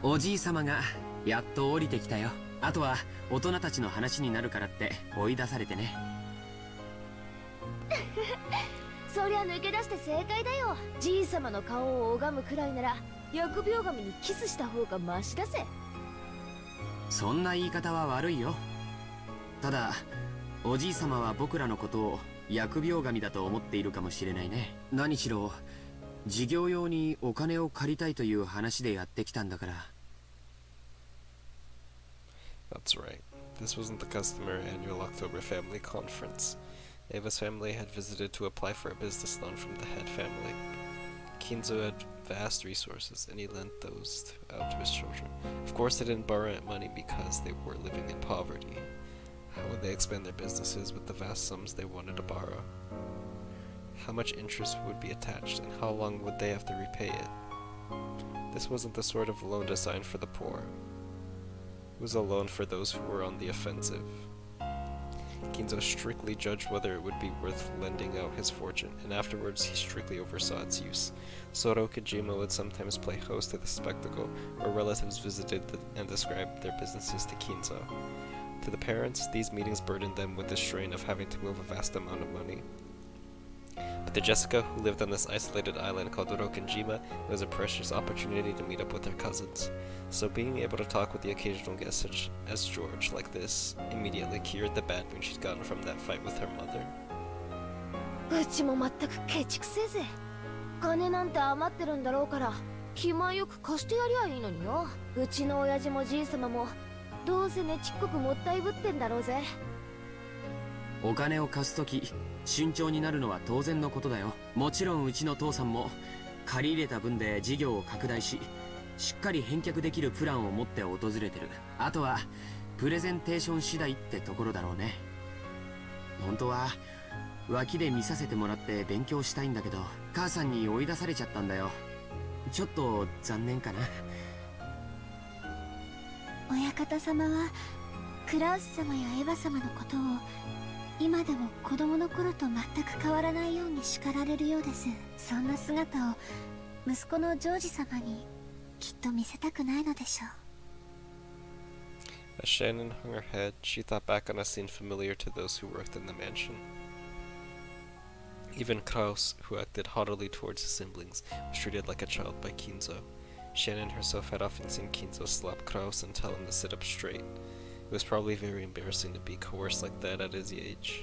[SPEAKER 3] おじい様がやっと降りてきたよ。あとは大人たちの話になるからって追い出されてね。
[SPEAKER 8] そりゃ抜け出して正解だよ。じい様の顔を拝むくらいなら疫病神にキスした方がマシだぜ。
[SPEAKER 3] そんな言い方は悪いよ。ただおじい様は僕らのことを疫病神だと思っているかもしれないね。何しろ事業用にお金を借りたいという話でやってきたんだから。
[SPEAKER 2] That's right. This wasn't the customary annual October family conference. Ava's family had visited to apply for a business loan from the head family. Kinzo had vast resources, and he lent those out to his children. Of course, they didn't borrow money because they were living in poverty. How would they expand their businesses with the vast sums they wanted to borrow? How much interest would be attached, and how long would they have to repay it? This wasn't the sort of loan designed for the poor. It was a loan for those who were on the offensive. Kinzo strictly judged whether it would be worth lending out his fortune, and afterwards he strictly oversaw its use. Soro Kojima would sometimes play host to the spectacle, where relatives visited and described their businesses to Kinzo. The To the parents, these meetings burdened them with the strain of having to move a vast amount of money. But to Jessica, who lived on this isolated island called Rokenjima, it was a precious opportunity to meet up with her cousins. So being able to talk with the occasional guest such as George like this immediately cured the bad mood she'd gotten from that fight with her mother.
[SPEAKER 8] うちも全くケチくせえぜ。金なんて余ってるんだろうから暇よく貸してやりゃいいのによ。うちの親父もじいさまもどうせねちっこくもったいぶってんだろうぜ。
[SPEAKER 3] お金を貸すとき慎重になるのは当然のことだよ。もちろんうちの父さんも借り入れた分で事業を拡大し、しっかり返却できるプランを持って訪れてる。あとはプレゼンテーション次第ってところだろうね。本当は脇で見させてもらって勉強したいんだけど、母さんに追い出されちゃったんだよ。ちょっと残念かな。
[SPEAKER 1] 親方様はクラウス様やエヴァ様のことを今でも子供の頃と全く変わらないように叱られるようです。そんな姿を息子のジョージ様にきっと見せたくないのでしょう。
[SPEAKER 2] As Shannon hung her head, she thought back on a scene familiar to those who worked in the mansion. Even Kraus, who acted haughtily towards his siblings, was treated like a child by Kinzo. Shannon herself had often seen Kinzo slap Kraus and tell him to sit up straight. It was probably very embarrassing to be coerced like that at his age.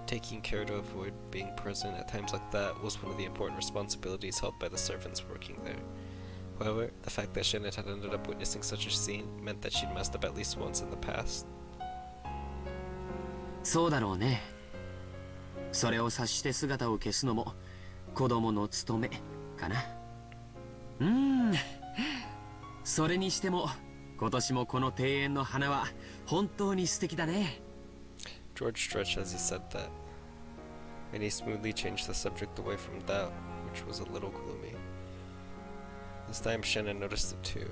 [SPEAKER 2] Taking care to avoid being present at times like that was one of the important responsibilities held by the servants working there. However, the fact that Shannon had ended up witnessing such a scene meant that she'd messed up at least once in the past.
[SPEAKER 3] そうだろうね。それを察して姿を消すのも子供の務めかな。それにしても今年もこの庭園の花は本当に素敵だね。
[SPEAKER 2] George stretched as he said that, and he smoothly changed the subject away from doubt, which was a little gloomy. This time Shannon noticed it too.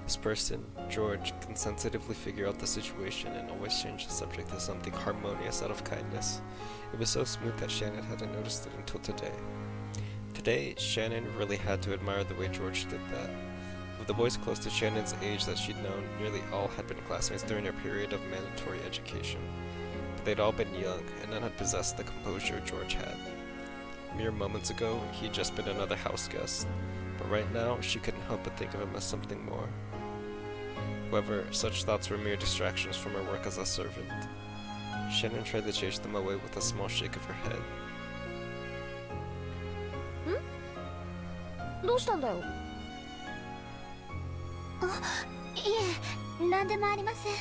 [SPEAKER 2] This person, George, can sensitively figure out the situation and always change the subject to something harmonious out of kindness. It was so smooth that Shannon hadn't noticed it until today. Today, Shannon really had to admire the way George did that. Of the boys close to Shannon's age that she'd known, nearly all had been classmates during their period of mandatory education. But they'd all been young, and none had possessed the composure George had. Mere moments ago, he'd just been another house guest, but right now, she couldn't help but think of him as something more. However, such thoughts were mere distractions from her work as a servant. Shannon tried to chase them away with a small shake of her head.
[SPEAKER 8] どうしたんだよ。
[SPEAKER 1] いえ、何でもありません。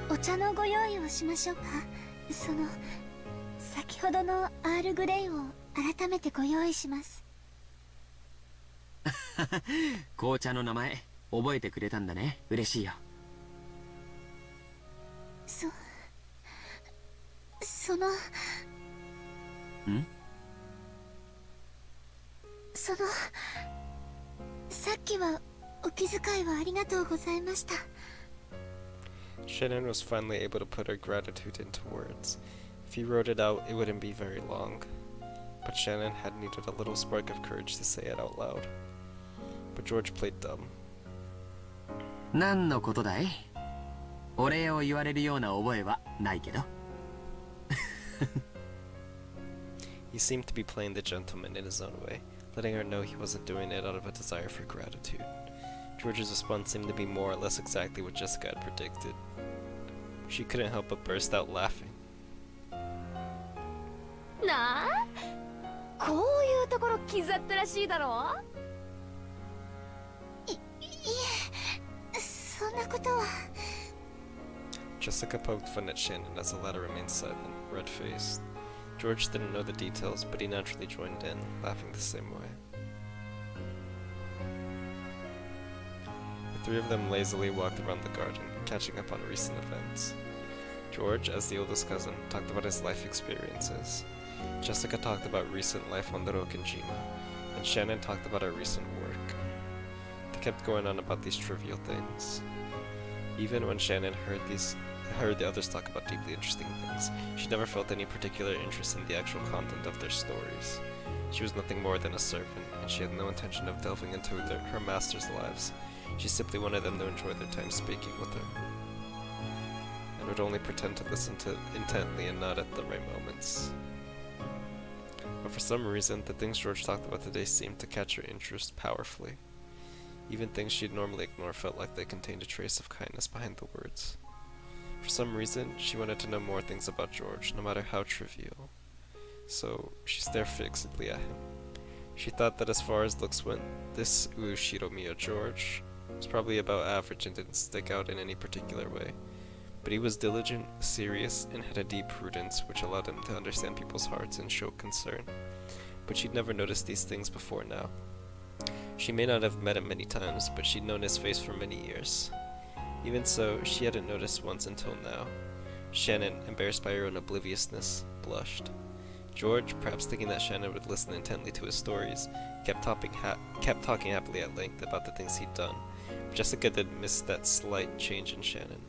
[SPEAKER 1] お茶のご用意をしましょうか。先ほどのアールグレイを改めてご用意します。
[SPEAKER 3] 紅茶の名前覚えてくれたんだね。嬉しいよ。
[SPEAKER 1] さっきはお気遣いをありがとうございました。
[SPEAKER 2] Shannon was finally able to put her gratitude into words. If he wrote it out, it wouldn't be very long. But Shannon had needed a little spark of courage to say it out loud. But George played dumb.
[SPEAKER 3] 何のことだい？お礼を言われるような覚えはないけど。
[SPEAKER 2] He seemed to be playing the gentleman in his own way, letting her know he wasn't doing it out of a desire for gratitude. George's response seemed to be more or less exactly what Jessica had predicted. She couldn't help but burst out laughing.
[SPEAKER 8] なあ、こういうところ気ざったらしいだろ。
[SPEAKER 1] いえ、そんなことは。
[SPEAKER 2] Jessica poked fun at Shannon as the latter remained silent, red-faced. George didn't know the details, but he naturally joined in, laughing the same way. The three of them lazily walked around the garden, catching up on recent events. George, as the oldest cousin, talked about his life experiences. Jessica talked about recent life on the Rokenjima, and Shannon talked about her recent work. They kept going on about these trivial things. Even when Shannon heard the others talk about deeply interesting things, she never felt any particular interest in the actual content of their stories. She was nothing more than a servant, and she had no intention of delving into her master's lives. She simply wanted them to enjoy their time speaking with her. would only pretend to listen to intently and nod at the right moments. But for some reason, the things George talked about today seemed to catch her interest powerfully. Even things she'd normally ignore felt like they contained a trace of kindness behind the words. For some reason, she wanted to know more things about George, no matter how trivial. So, she stared fixedly at him. She thought that as far as looks went, this Uushiromiya George was probably about average and didn't stick out in any particular way. But he was diligent, serious, and had a deep prudence which allowed him to understand people's hearts and show concern. But she'd never noticed these things before now. She may not have met him many times, but she'd known his face for many years. Even so, she hadn't noticed once until now. Shannon, embarrassed by her own obliviousness, blushed. George, perhaps thinking that Shannon would listen intently to his stories, kept talking happily at length about the things he'd done. But Jessica did miss that slight change in Shannon.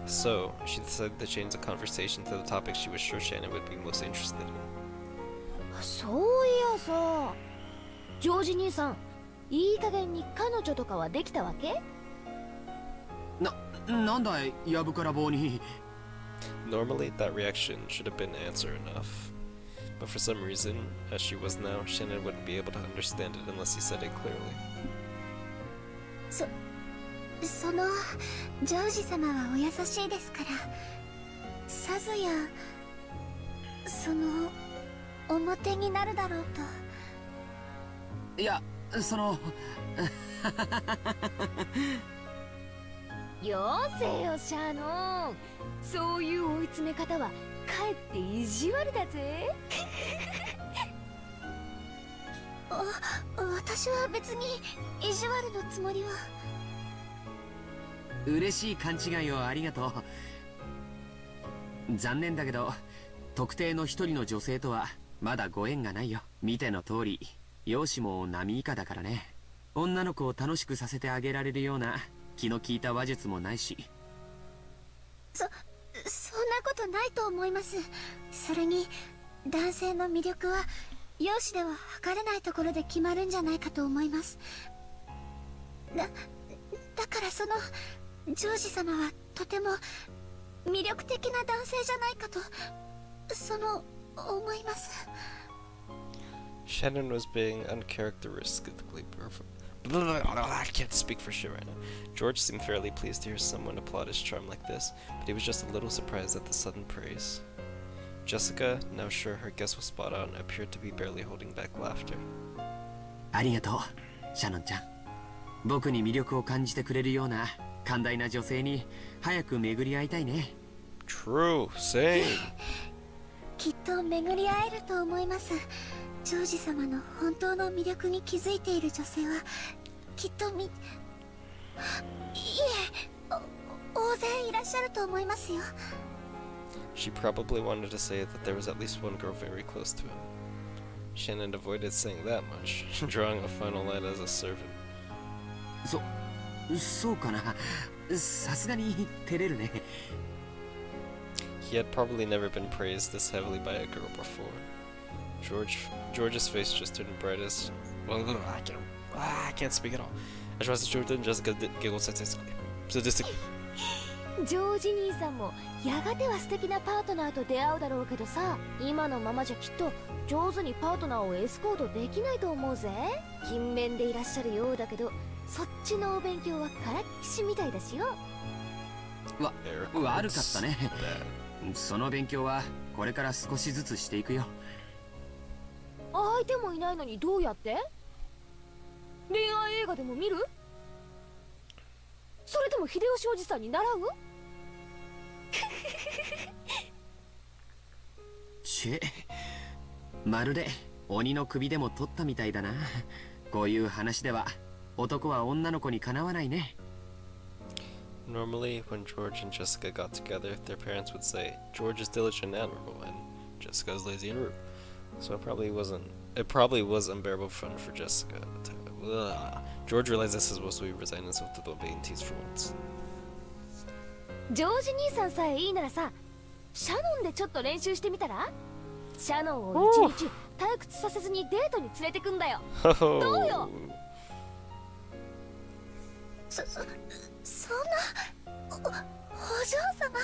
[SPEAKER 2] So, she decided to change the conversation to the topic she was sure Shannon would be most interested in.
[SPEAKER 8] そういやさ、ジョージ兄さん、いい加減に彼女とかはできたわけ？
[SPEAKER 3] なんだい、やぶから棒に。
[SPEAKER 2] Normally, that reaction should have been answer enough. But for some reason, as she was now, Shannon wouldn't be able to understand it unless he said it clearly.
[SPEAKER 1] そのジョージ様はお優しいですから、さぞやその表になるだろうと。
[SPEAKER 3] いや、その
[SPEAKER 8] よせよシャノン、そういう追い詰め方はかえって意地悪だぜ。
[SPEAKER 1] 私は別に意地悪のつもりは。
[SPEAKER 3] 嬉しい勘違いをありがとう。残念だけど、特定の一人の女性とはまだご縁がないよ。見ての通り、容姿も波以下だからね。女の子を楽しくさせてあげられるような気の利いた話術もないし。
[SPEAKER 1] そんなことないと思います。それに男性の魅力は容姿では測れないところで決まるんじゃないかと思います。だからそのジョージ様はとても魅力的な男性じゃないかと思います。
[SPEAKER 2] Shannon was being uncharacteristically perfect. I can't speak for sure right now. George seemed fairly pleased to hear someone applaud his charm like this, but he was just a little surprised at the sudden praise. Jessica, now sure her guess was spot on, appeared to be barely holding back laughter.
[SPEAKER 3] ありがとう、シャノンちゃん。僕に魅力を感じてくれるような寛大な女性に早く巡り会いたいね。
[SPEAKER 2] True, same.
[SPEAKER 1] きっと巡り会えると思います。ジョージ様の本当の魅力に気づいている女性はきっといえ、大勢いらっしゃると思いますよ。
[SPEAKER 2] She probably wanted to say that there was at least one girl very close to him. Shannon avoided saying that much, drawing a final line as a servant.
[SPEAKER 3] そうかな。さすがに照れるね。
[SPEAKER 2] He had probably never been praised this heavily by a girl before. George's face just turned bright as well. I can't speak at all. As well as Jordan, Jessica giggled sadistically.
[SPEAKER 8] ジョージ兄さんもやがては素敵なパートナーと出会うだろうけどさ、今のままじゃきっと上手にパートナーをエスコートできないと思うぜ。勤勉でいらっしゃるようだけど、そっちのお勉強はからっきしみたいだしよ。
[SPEAKER 3] 悪かったね。その勉強はこれから少しずつしていくよ。
[SPEAKER 8] 相手もいないのにどうやって？恋愛映画でも見る？それとも秀吉おじさんに習う？
[SPEAKER 3] まるで鬼の首でも取ったみたいだな。こういう話では男は女の子にかなわないね。
[SPEAKER 2] Normally, when George and Jessica got together, their parents would say, George is diligent and admirable, and Jessica is lazy and rude. So it probably was unbearable fun for Jessica. George realized this is supposed to be resigned and so to the being teased for once.
[SPEAKER 8] ジョージ兄さんさえいいならさ、シャノンでちょっと練習してみたら？シャノンを一日退屈させずにデートに連れてくんだよ。どうよ？
[SPEAKER 1] そんな放嬢様。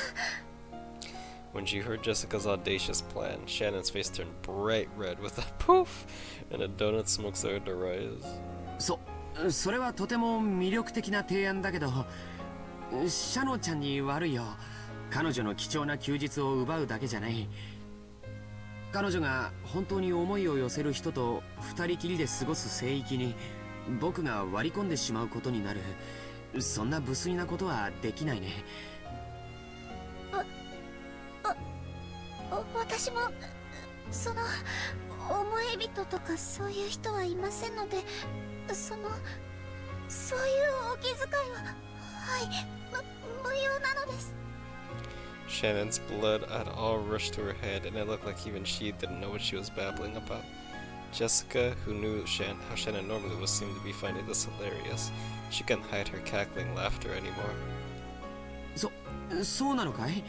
[SPEAKER 2] When she heard Jessica's audacious plan, Shannon's face turned bright red with a poof, and a donut smoke started to rise.
[SPEAKER 3] それはとても魅力的な提案だけど、シャノンちゃんに悪いよ。彼女の貴重な休日を奪うだけじゃない。彼女が本当に思いを寄せる人と二人きりで過ごす聖域に僕が割り込んでしまうことになる。そんな無粋なことはできないね。
[SPEAKER 1] 私もその思い人とかそういう人はいませんので、そういうお気遣いは無用なのです。
[SPEAKER 2] Shannon's blood had all rushed to her head, and it looked like even she didn't know what she was babbling about. Jessica, who knew how Shannon normally was, seemed to be finding this hilarious. She couldn't hide her cackling laughter anymore.
[SPEAKER 3] そうなのかい？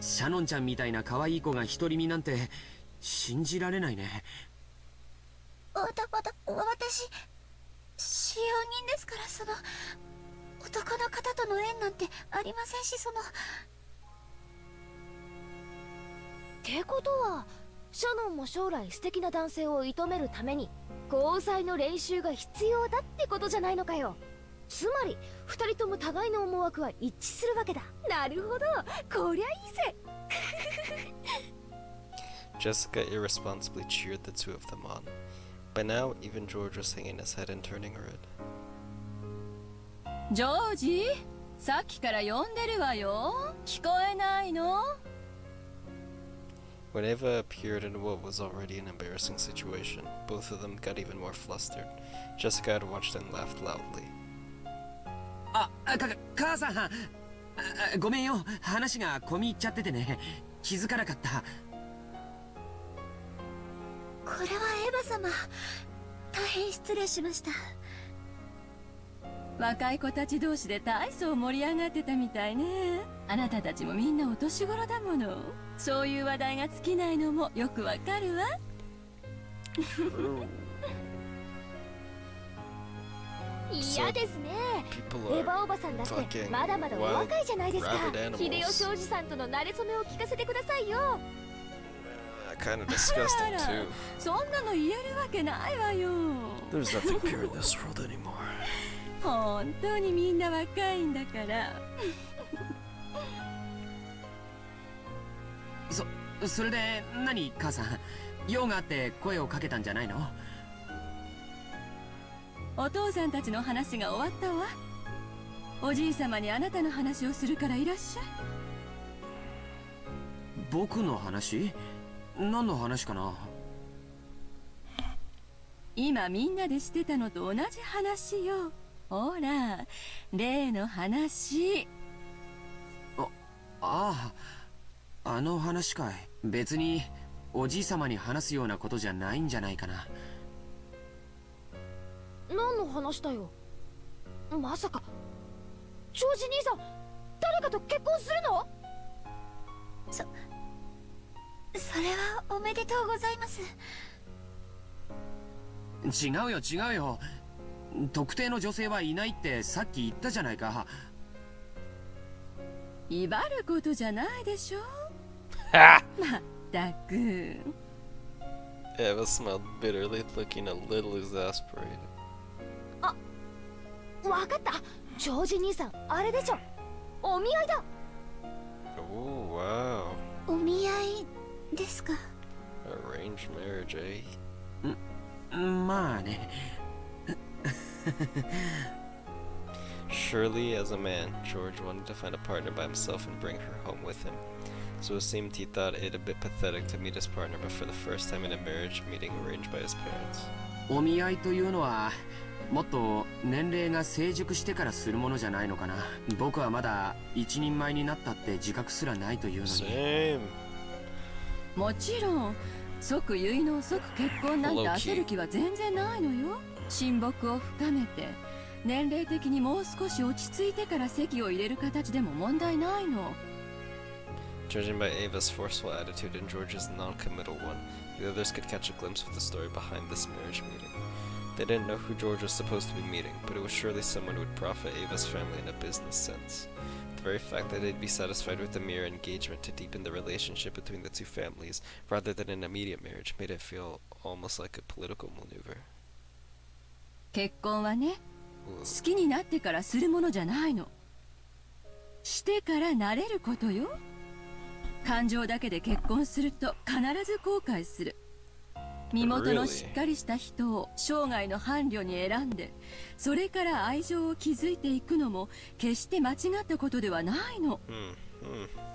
[SPEAKER 3] シャノンちゃんみたいな可愛い子が独り身なんて信じられないね。
[SPEAKER 1] 私使用人ですから、その男の方との縁なんてありませんし、
[SPEAKER 8] ってことはシャノンも将来素敵な男性を射止めるために交際の練習が必要だってことじゃないのかよ。つまり二人とも互いの思惑は一致するわけだ。なるほど、こりゃいいぜ。
[SPEAKER 2] Jessica irresponsibly cheered the two of them on. By now, even George was hanging his head and turning red.
[SPEAKER 6] ジョージ、さっきから呼んでるわよ。聞こえないの？
[SPEAKER 2] When Ava appeared in what was already an embarrassing situation, both of them got even more flustered. Jessica had watched and laughed loudly.
[SPEAKER 3] 母さん、ごめんよ。話が込み入っちゃっててね。気づかなかった。
[SPEAKER 1] これはエヴァ様、大変失礼しました。
[SPEAKER 6] 若い子たち同士で大層盛り上がってたみたいね。あなたたちもみんなお年頃だもの。そういう話題が尽きないのもよくわかるわ。
[SPEAKER 8] 嫌ですね。
[SPEAKER 2] People
[SPEAKER 8] エヴ
[SPEAKER 2] are
[SPEAKER 8] ァおばさんだって
[SPEAKER 2] fucking
[SPEAKER 8] まだまだお若いじゃないですか。
[SPEAKER 2] wild rabid
[SPEAKER 8] 秀吉
[SPEAKER 2] animals.
[SPEAKER 8] おじさんとの馴れ初めを聞かせてくださいよ。
[SPEAKER 2] Kind of disgusting
[SPEAKER 6] あら
[SPEAKER 2] too.
[SPEAKER 6] そんなの言えるわけないわよ。
[SPEAKER 2] There's nothing pure in this world anymore.
[SPEAKER 6] 本当にみんな若いんだから。
[SPEAKER 3] それで何、母さん、用があって声をかけたんじゃないの？
[SPEAKER 6] お父さんたちの話が終わったわ。おじい様にあなたの話をするからいらっしゃい。
[SPEAKER 3] 僕の話？何の話かな？
[SPEAKER 6] 今みんなでしてたのと同じ話よ。ほら、例の話。
[SPEAKER 3] あの話かい。別におじい様に話すようなことじゃないんじゃないかな。
[SPEAKER 8] 何の話だよ。まさかジョージ兄さん誰かと結婚するの？
[SPEAKER 1] それはおめでとうございます。
[SPEAKER 3] 違うよ。特定の女性はいないってさっき言ったじゃないか。
[SPEAKER 6] 威張ることじゃないでしょ。まったく。
[SPEAKER 2] Eva smiled bitterly, looking a little exasperated.
[SPEAKER 8] わかった。ジョージ兄さんあれでしょ。お見合いだ。
[SPEAKER 2] Oh, wow.
[SPEAKER 1] お見合いですか？
[SPEAKER 2] Arranged marriage, eh?
[SPEAKER 3] まあね。
[SPEAKER 2] Surely, as a man, George wanted to find a partner by himself and bring her home with him. So it seemed he thought it a bit pathetic to meet his partner, but for the first time in a marriage meeting arranged by his parents.
[SPEAKER 3] お見合いというのはもっと年齢が成熟してからするものじゃないのかな。僕はまだ一人前になったって自覚すらないというのに。
[SPEAKER 2] Same.
[SPEAKER 6] もちろん即結納即結婚なんて焦る気は全然ないのよ。親睦を深めて年齢的にもう少し落ち着いてから籍を入れる形でも問題ないの。
[SPEAKER 2] Judging by Ava's forceful attitude and George's non-committal one, the others could catch a glimpse of the story behind this marriage meeting. They didn't know who George was supposed to be meeting, but it was surely someone who would profit Ava's family in a business sense. The very fact that they'd be satisfied with a mere engagement to deepen the relationship between the two families, rather than an immediate marriage, made it feel almost like a political maneuver.
[SPEAKER 6] 結婚はね、
[SPEAKER 2] Ooh.
[SPEAKER 6] 好きになってからするものじゃないの。してから慣れることよ。感情だけで結婚すると必ず後悔する。身元のしっかりした人を生涯の伴侶に選んで、それから愛情を築いていくのも決して間違ったことではないの。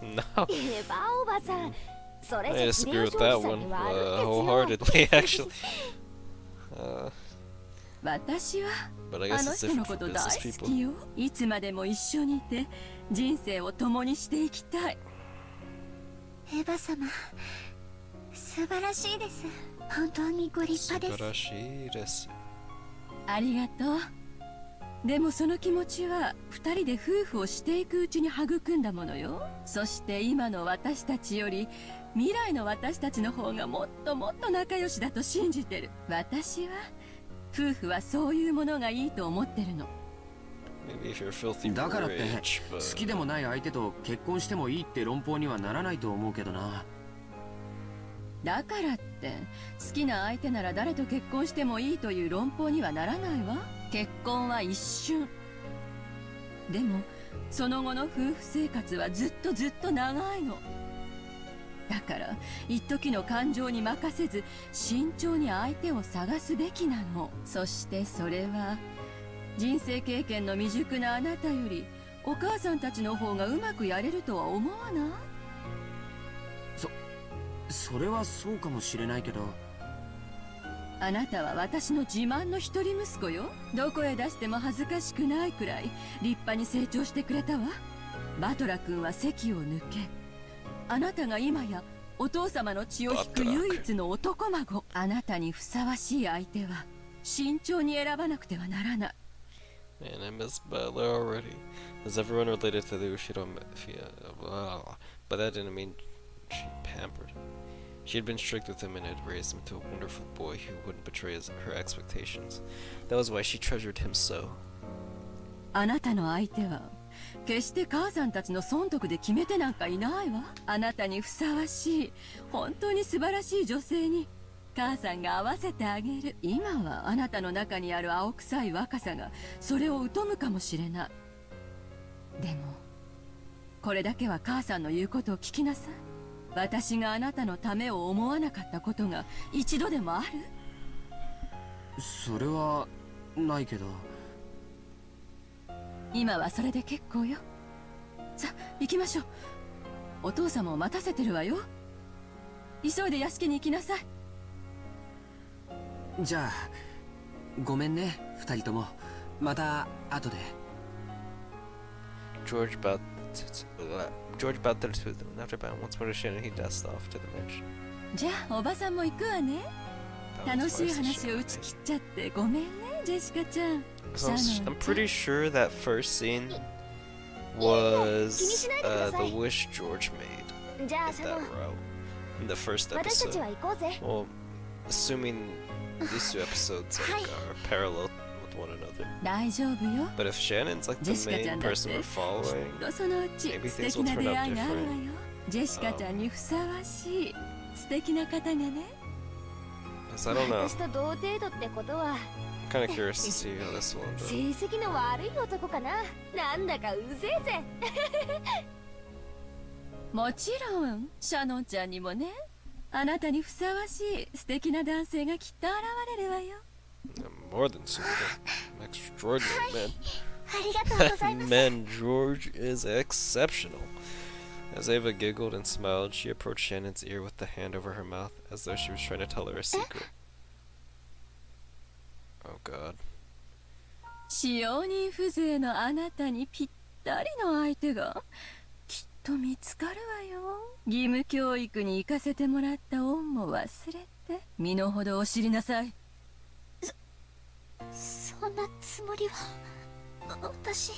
[SPEAKER 2] No.
[SPEAKER 8] エヴァおばさん、それ
[SPEAKER 2] I
[SPEAKER 8] じゃ
[SPEAKER 2] disagree
[SPEAKER 8] クレア
[SPEAKER 2] with
[SPEAKER 8] ジョ
[SPEAKER 2] that
[SPEAKER 8] ージさん
[SPEAKER 2] one
[SPEAKER 8] に悪いですよ。
[SPEAKER 2] wholeheartedly, actually.
[SPEAKER 6] 私は
[SPEAKER 2] But I
[SPEAKER 6] あ
[SPEAKER 2] guess
[SPEAKER 6] の
[SPEAKER 2] it's
[SPEAKER 6] 人の
[SPEAKER 2] different
[SPEAKER 6] こ
[SPEAKER 2] for
[SPEAKER 6] と大
[SPEAKER 2] business
[SPEAKER 6] 好
[SPEAKER 2] people.
[SPEAKER 6] きよ。いつまでも一緒にいて人生を共にしていきたい。
[SPEAKER 1] エヴァ様、素晴らしいです。本当にご立派です。
[SPEAKER 2] Subarashi desu.
[SPEAKER 6] ありがとう。でもその気持ちは二人で夫婦をしていくうちに育んだものよ。そして今の私たちより未来の私たちの方がもっともっと仲良しだと信じてる。私は夫婦はそういうものがいいと思ってるの。
[SPEAKER 2] Maybe if you're filthy
[SPEAKER 3] だからって
[SPEAKER 2] rich,
[SPEAKER 3] 好
[SPEAKER 2] but
[SPEAKER 3] きでもない相手と結婚してもいいって論法にはならないと思うけどな。
[SPEAKER 6] だからって好きな相手なら誰と結婚してもいいという論法にはならないわ。結婚は一瞬。でもその後の夫婦生活はずっとずっと長いの。だから一時の感情に任せず慎重に相手を探すべきなの。そしてそれは人生経験の未熟なあなたよりお母さんたちの方がうまくやれるとは思わない？
[SPEAKER 3] それはそうかもしれないけど。
[SPEAKER 6] あなたは私の自慢の一人息子よ。どこへ出しても恥ずかしくないくらい立派に成長してくれたわ。バトラ君は席を抜け、あなたが今やお父様の血を引く唯一の男孫。あなたにふさわしい相手は慎重に選ばなくてはならない。
[SPEAKER 2] man, I miss Butler already. Is everyone related to the Ushiro But that didn't mean she pampered. She had been strict with him and had raised him to a wonderful boy who wouldn't betray her expectations. That was why she treasured him so.
[SPEAKER 6] あなたの相手は決して母さんたちの損得で決めてなんかいないわ。あなたにふさわしい本当に素晴らしい女性に母さんが合わせてあげる。今はあなたの中にある青臭い若さがそれを疎むかもしれない。でもこれだけは母さんの言うことを聞きなさい。私があなたのためを思わなかったことが一度でもある？
[SPEAKER 3] それはないけど。
[SPEAKER 6] 今はそれで結構よ。さあ行きましょう。お父様を待たせてるわよ。急いで屋敷に行きなさい。
[SPEAKER 3] じゃあごめんね二人とも。また後で。
[SPEAKER 2] George bowed their tooth, and after bowing once more to Shannon, he dashed off to the mansion.
[SPEAKER 6] じゃあおばさんも行くわね。
[SPEAKER 2] That
[SPEAKER 6] 楽
[SPEAKER 2] was
[SPEAKER 6] しい
[SPEAKER 2] wise of
[SPEAKER 6] 話を
[SPEAKER 2] Shannon,
[SPEAKER 6] 打ち切っちゃってごめんねジェシカちゃん。
[SPEAKER 2] So I'm pretty sure that first scene
[SPEAKER 8] 気に
[SPEAKER 2] was
[SPEAKER 8] しないでください。
[SPEAKER 2] the wish George made
[SPEAKER 8] じゃあ
[SPEAKER 2] in
[SPEAKER 8] シャノ
[SPEAKER 2] that
[SPEAKER 8] ン、
[SPEAKER 2] route in the first
[SPEAKER 8] 私たち
[SPEAKER 2] episode.
[SPEAKER 8] は行こうぜ。
[SPEAKER 2] Well, assuming these two episodes like, are parallel with one another.
[SPEAKER 6] 大丈夫よ。
[SPEAKER 2] But if Shannon's like
[SPEAKER 6] ジ
[SPEAKER 2] the
[SPEAKER 6] ェシカちゃ
[SPEAKER 2] main
[SPEAKER 6] んだって
[SPEAKER 2] person we're
[SPEAKER 6] きっ
[SPEAKER 2] following,
[SPEAKER 6] とそのうち
[SPEAKER 2] Maybe
[SPEAKER 6] 素
[SPEAKER 2] things
[SPEAKER 6] 敵
[SPEAKER 2] will
[SPEAKER 6] な
[SPEAKER 2] turn
[SPEAKER 6] 出
[SPEAKER 2] out
[SPEAKER 6] 会いがあるわよ。
[SPEAKER 2] different.
[SPEAKER 6] ジェシカちゃんにふさわしい素敵な方がね。
[SPEAKER 2] 'cause I don't know.
[SPEAKER 8] 私と同程度ってことは
[SPEAKER 2] Kind of curious to see how this will end
[SPEAKER 8] 成
[SPEAKER 2] up.
[SPEAKER 8] 績の悪い男かな。なんだかうぜえぜ。
[SPEAKER 6] もちろんシャノンちゃんにもね、あなたにふさわしい素敵な男性がきっと現れるわよ。
[SPEAKER 2] More than suitable. Extraordinary man.
[SPEAKER 1] ありがとうございます。
[SPEAKER 2] Man, George is exceptional. As Ava giggled and smiled, she approached Shannon's ear with the hand over her mouth, as though she was trying to tell her a secret. Oh god.
[SPEAKER 6] 使用人風情のあなたにぴったりの相手がきっと見つかるわよ。義務教育に行かせてもらった恩も忘れて身の程を知りなさい。
[SPEAKER 1] そんなつもりは。私。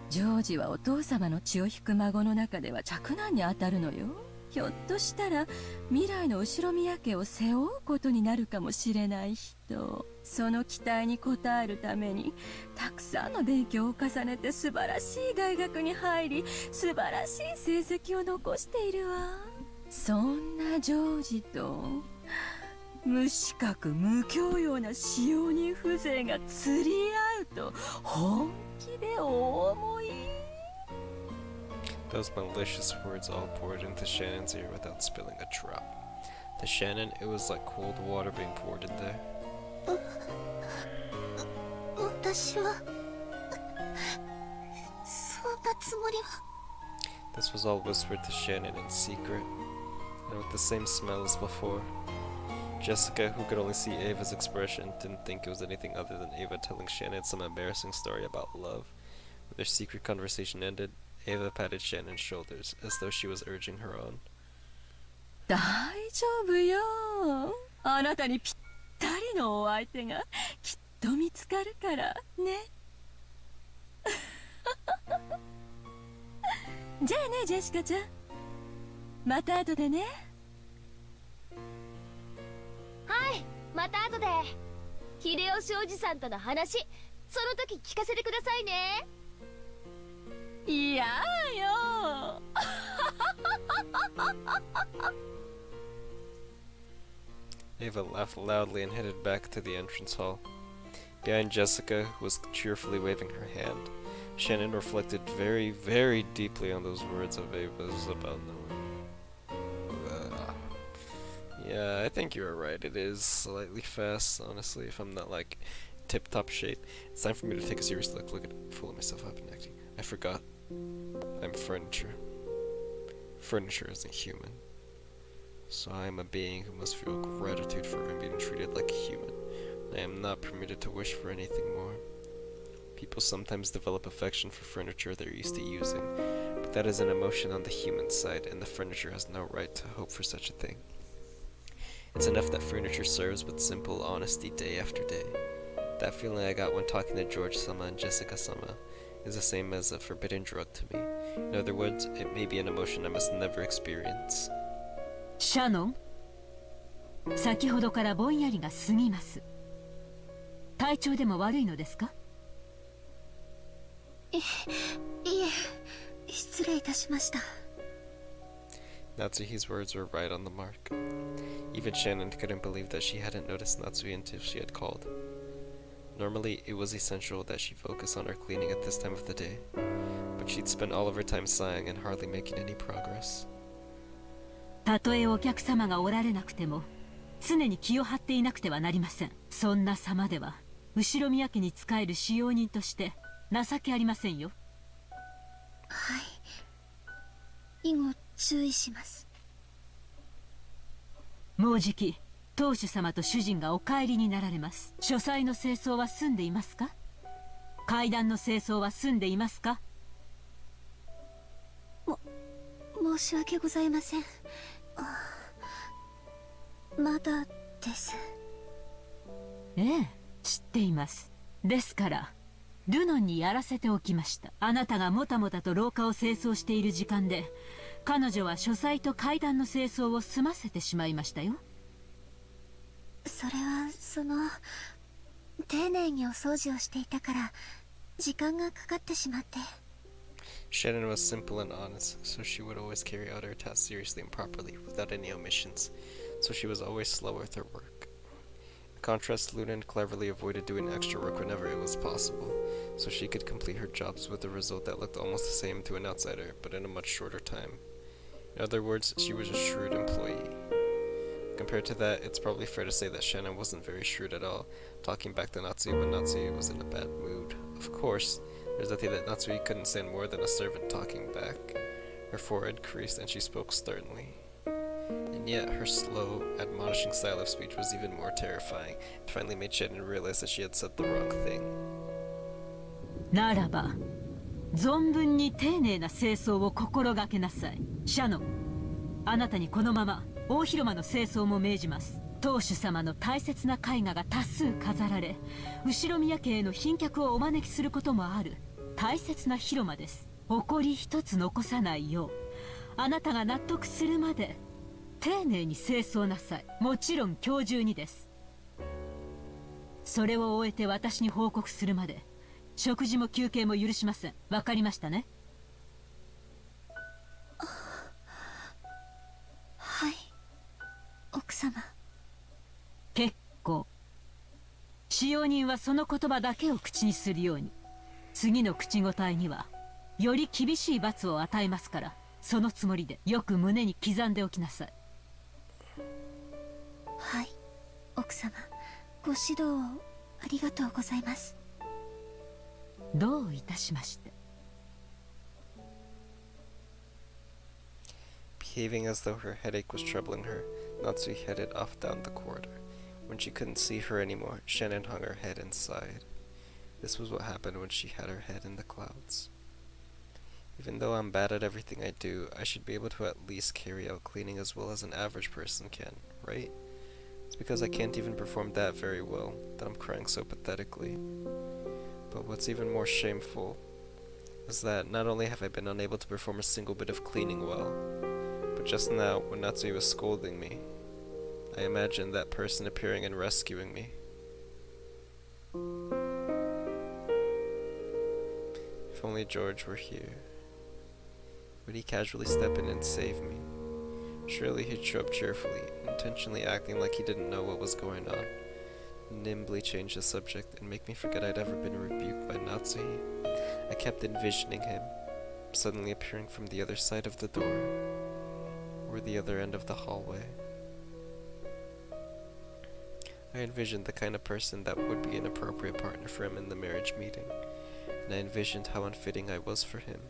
[SPEAKER 6] ジョージはお父様の血を引く孫の中では嫡男に当たるのよ。ひょっとしたら未来の後宮家を背負うことになるかもしれない人。その期待に応えるためにたくさんの勉強を重ねて素晴らしい大学に入り、素晴らしい成績を残しているわ。そんなジョージと無資格無教養な使用人風情が釣り合うと本気でお思い。
[SPEAKER 2] Those malicious words all poured into Shannon's ear without spilling a drop. To Shannon, it was like cold water being poured in there.
[SPEAKER 1] 私はそんなつもりは。
[SPEAKER 2] This was all whispered to Shannon in secret, and with the same smell as before. Jessica, who could only see Ava's expression, didn't think it was anything other than Ava telling Shannon some embarrassing story about love. When their secret conversation ended, Ava patted Shannon's shoulders, as though she was urging her on.
[SPEAKER 6] 大丈夫よ。あなたにぴったりのお相手がきっと見つかるからね。じゃあね、ジェシカちゃん。また後でね。
[SPEAKER 8] はい、また後で。秀吉おじさんとの話、その時聞かせてくださいね。
[SPEAKER 6] いやよ。
[SPEAKER 2] Ava laughed loudly and headed back to the entrance hall. Behind Jessica, who was cheerfully waving her hand, Shannon reflected very, very deeply on those words of Ava's about Noah. Yeah, I think you were right. It is slightly fast, honestly, if I'm not like tip-top shape. It's time for me to take a serious look at fooling myself up and acting. I forgot. I'm furniture. Furniture isn't human. So I am a being who must feel gratitude for being treated like a human. I am not permitted to wish for anything more. People sometimes develop affection for furniture they're used to using, but that is an emotion on the human side, and the furniture has no right to hope for such a thing. It's enough that furniture serves with simple honesty day after day. That feeling I got when talking to George-sama and Jessica-sama is the same as a forbidden drug to me. In other words, it may be an emotion I must never experience.
[SPEAKER 7] シャノン、先ほどからぼんやりが過ぎます。体調でも悪いのですか？
[SPEAKER 1] いえ、失礼いたしました。
[SPEAKER 2] Natsuhi's words were right on the mark. Even Shannon couldn't believe that she hadn't noticed Natsuhi until she had called. Normally, it was essential that she focus on her cleaning at this time of the day, but she'd spend all of her time sighing and hardly making any progress.
[SPEAKER 7] たとえお客様がおられなくても、常に気を張っていなくてはなりません。そんな様では、後宮家に仕える使用人として情けありませんよ。
[SPEAKER 1] はい。以後注意します。
[SPEAKER 7] もうじき当主様と主人がお帰りになられます。書斎の清掃は済んでいますか？階段の清掃は済んでいますか？
[SPEAKER 1] 申し訳ございません。まだです。
[SPEAKER 7] ええ、知っています。ですからルノンにやらせておきました。あなたがもたもたと廊下を清掃している時間で、彼女は書斎と階段の清掃を済ませてしまいましたよ。
[SPEAKER 1] それは丁寧にお掃除をしていたから時間がかかってしまって。
[SPEAKER 2] Shannon was simple and honest, so she would always carry out her tasks seriously and properly, without any omissions, so she was always slow with her work. In contrast, Lunan cleverly avoided doing extra work whenever it was possible, so she could complete her jobs with a result that looked almost the same to an outsider, but in a much shorter time. In other words, she was a shrewd employee. Compared to that, it's probably fair to say that Shannon wasn't very shrewd at all, talking back to Natsuhi when Natsuhi was in a bad mood. Of course, there's nothing that Natsuhi couldn't stand more than a servant talking back. Her forehead creased and she spoke sternly. And yet, her slow, admonishing style of speech was even more terrifying. It finally made Shannon realize that she had said the wrong thing.
[SPEAKER 7] ならば、存分に丁寧な清掃を心がけなさい。シャノン、あなたにこのまま大広間の清掃も命じます。当主様の大切な絵画が多数飾られ、後宮家への賓客をお招きすることもある大切な広間です。誇り一つ残さないよう、あなたが納得するまで丁寧に清掃なさい。もちろん今日中にです。それを終えて私に報告するまで食事も休憩も許しません。わかりましたね？
[SPEAKER 1] はい、奥様。
[SPEAKER 7] 結構。使用人はその言葉だけを口にするように。次の口答えにはより厳しい罰を与えますから、そのつもりでよく胸に刻んでおきなさい。
[SPEAKER 1] はい、奥様。ご指導をありがとうございます。
[SPEAKER 7] どういたしまして。
[SPEAKER 2] Behaving as though her headache was troubling her, Natsui headed off down the corridor. When she couldn't see her anymore, Shannon hung her head and sighed. This was what happened when she had her head in the clouds. Even though I'm bad at everything I do, I should be able to at least carry out cleaning as well as an average person can, right? It's because I can't even perform that very well that I'm crying so pathetically. But what's even more shameful is that not only have I been unable to perform a single bit of cleaning well, but just now, when Natsui was scolding me, I imagined that person appearing and rescuing me. If only George were here. Would he casually step in and save me? Surely he'd show up cheerfully, intentionally acting like he didn't know what was going on, nimbly change the subject and make me forget I'd ever been rebuked by Natsuhi. I kept envisioning him, suddenly appearing from the other side of the door, or the other end of the hallway. I envisioned the kind of person that would be an appropriate partner for him in the marriage meeting, and I envisioned how unfitting I was for him.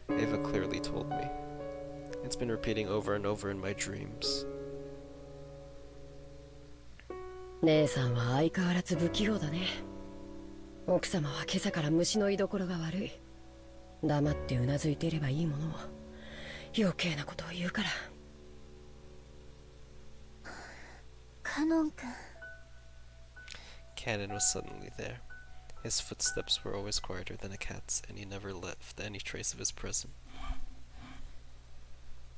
[SPEAKER 2] Ava clearly told me. It's been repeating over and over in my dreams.
[SPEAKER 9] 姉さんは相変わらず不器用だね。奥様は今朝から虫の居所が悪い。黙ってうなずいていればいいものを余計なことを言うから。
[SPEAKER 1] カノン君。
[SPEAKER 2] Cannon was suddenly there. His footsteps were always quieter than a cat's, and he never left any trace of his presence.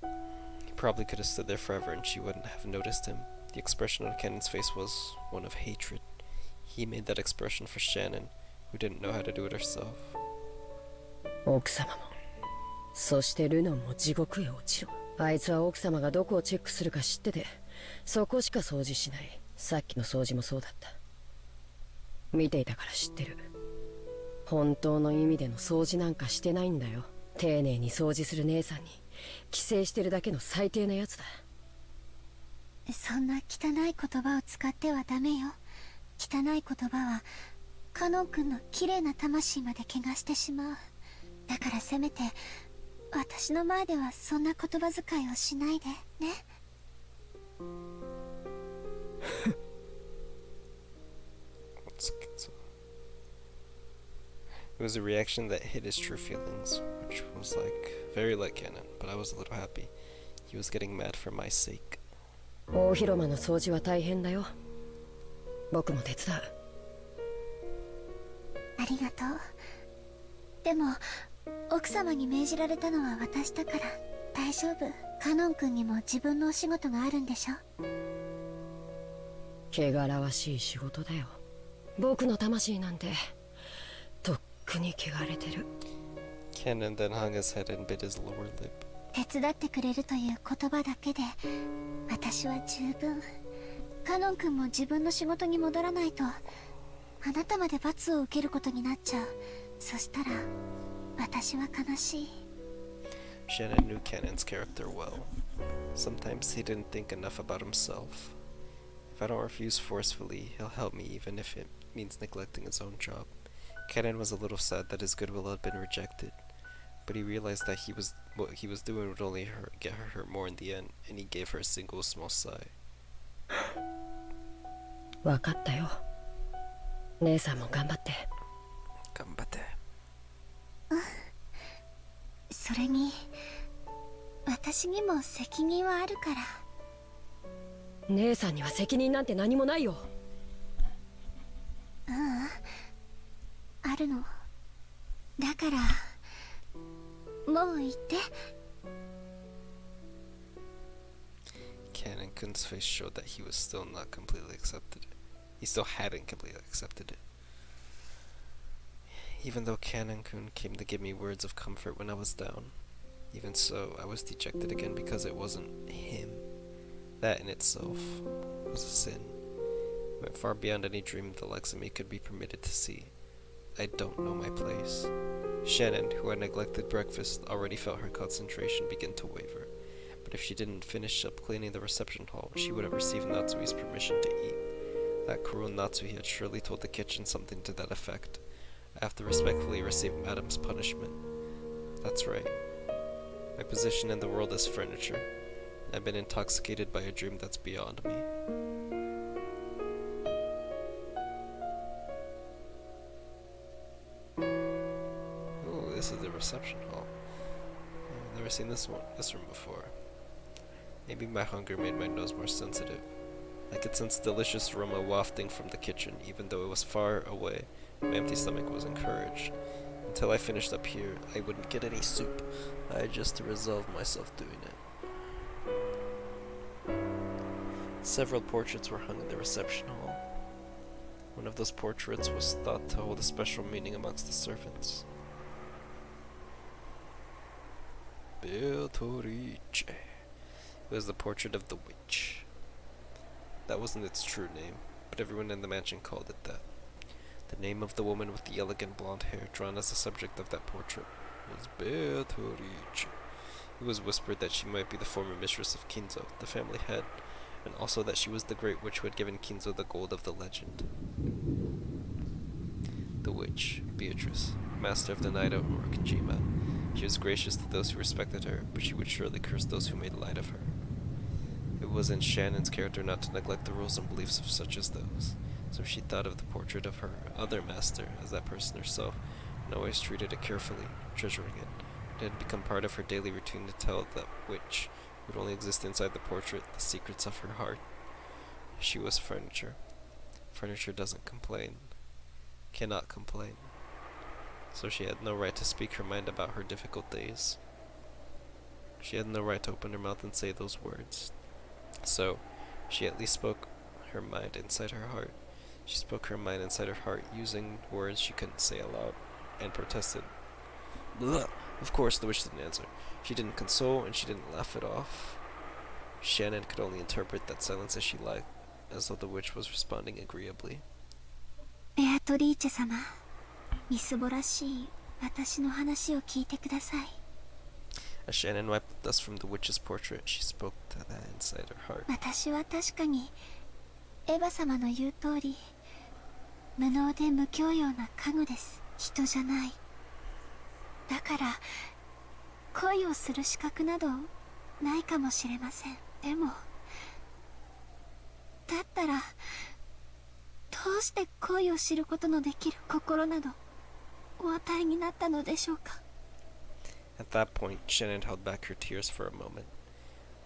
[SPEAKER 2] He probably could have stood there forever and she wouldn't have noticed him. The expression on Cannon's face was one of hatred. He made that expression for Shannon, who didn't know how to do it herself.
[SPEAKER 9] 奥様も、そしてルノンも地獄へ落ちろ。あいつは奥様がどこをチェックするか知ってて、そこしか掃除しない。さっきの掃除もそうだった。見ていたから知ってる。本当の意味での掃除なんかしてないんだよ。丁寧に掃除する姉さんに寄生してるだけの最低なやつだ。
[SPEAKER 1] そんな汚い言葉を使ってはダメよ。汚い言葉はカノン君の綺麗な魂まで汚してしまう。だからせめて私の前ではそんな言葉遣いをしないでね。
[SPEAKER 2] It was a reaction that hid his true feelings, which was very like Cannon, but I was a little happy. He was getting mad for my sake.
[SPEAKER 9] 大広間の掃除は大変だよ。僕も手伝う。
[SPEAKER 1] ありがとう。でも奥様に命じられたのは私だから大丈夫。カノン君にも自分のお仕事があるんでしょ。
[SPEAKER 9] 汚らわしい仕事だよ。僕の魂なんてとっくに汚れてる。
[SPEAKER 2] Cannon then hung his head and bit his lower lip.
[SPEAKER 1] 手伝ってくれるという言葉だけで私は十分。カノン君も自分の仕事に戻らないとあなたまで罰を受けることになっちゃう。そしたら私は悲しい。
[SPEAKER 2] Shannon knew Cannon's character well. Sometimes he didn't think enough about himself. If I don't refuse forcefully, he'll help me even if it means neglecting his own job. Cannon was a little sad that his goodwill had been rejected, but he realized that what he was doing would only get her hurt more in the end, and he gave her a single small sigh.
[SPEAKER 9] わかったよ。姉さんも頑張って。
[SPEAKER 2] 頑張って。
[SPEAKER 1] それに私にも責任はあるから。
[SPEAKER 9] 姉さんには責任なんて何もないよ。
[SPEAKER 1] あるの。だからもう言って。
[SPEAKER 2] Canon-kun's face showed that he was still not completely accepted it. He still hadn't completely accepted it. Even though Canon-kun came to give me words of comfort when I was down, even so, I was dejected again because it wasn't him. That in itself was a sin. It went far beyond any dream the likes of me could be permitted to see. I don't know my place. Shannon, who had neglected breakfast, already felt her concentration begin to waver. But if she didn't finish up cleaning the reception hall, she would have received Natsui's permission to eat. That cruel Natsui had surely told the kitchen something to that effect. I have to respectfully receive Madam's punishment. That's right. My position in the world is furniture. I've been intoxicated by a dream that's beyond me. Oh, this is the reception hall. I've never seen this room before. Maybe my hunger made my nose more sensitive. I could sense delicious aroma wafting from the kitchen, even though it was far away. My empty stomach was encouraged. Until I finished up here, I wouldn't get any soup. I had just to resolve myself doing it. Several portraits were hung in the reception hall. One of those portraits was thought to hold a special meaning amongst the servants. Beatrice. It was the portrait of the witch. That wasn't its true name, but everyone in the mansion called it that. The name of the woman with the elegant blonde hair drawn as the subject of that portrait was Beatrice. It was whispered that she might be the former mistress of Kinzo, the family head, and also that she was the great witch who had given Kinzo the gold of the legend. The witch, Beatrice, master of the Night of Orokijima. She was gracious to those who respected her, but she would surely curse those who made light of her. It was in Shannon's character not to neglect the rules and beliefs of such as those, so she thought of the portrait of her other master as that person herself, and always treated it carefully, treasuring it. It had become part of her daily routine to tell that witch, who would only exist inside the portrait, the secrets of her heart. She was furniture. Furniture doesn't complain. Cannot complain. So she had no right to speak her mind about her difficult days. She had no right to open her mouth and say those words. So, she at least spoke her mind inside her heart. She spoke her mind inside her heart using words she couldn't say aloud, and protested. Blah! Of course, the witch didn't answer. She didn't console, and she didn't laugh it off. Shannon could only interpret that silence as she liked, as though the witch was responding agreeably.
[SPEAKER 1] ベアトリーチェ様、みすぼらしい私の話を聞いてください。
[SPEAKER 2] As Shannon wiped the dust from the witch's portrait, she spoke to that inside her heart.
[SPEAKER 1] 私は確かにエヴァ様の言う通り、無能で無教養な家具です。人じゃない。だから恋をする資格などないかもしれません。でもだったらどうして恋を知ることのできる心などお与えになったのでしょうか。
[SPEAKER 2] At that point, Shannon held back her tears for a moment.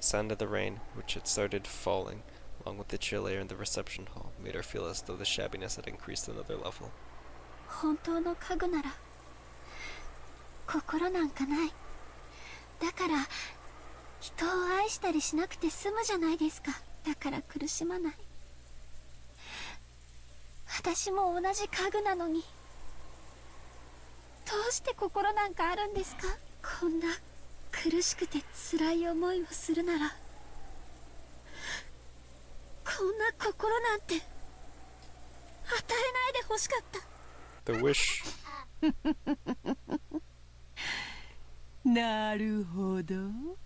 [SPEAKER 2] The sound of the rain, which had started falling, along with the chill air in the reception hall, made her feel as though the shabbiness had increased another level.
[SPEAKER 1] 本当の家具なら心なんかない。だから人を愛したりしなくて済むじゃないですか。だから苦しまない。私も同じ家具なのにどうして心なんかあるんですか。こんな苦しくて辛い思いをするならこんな心なんて与えないでほしかった。
[SPEAKER 2] The wish.
[SPEAKER 6] なるほど、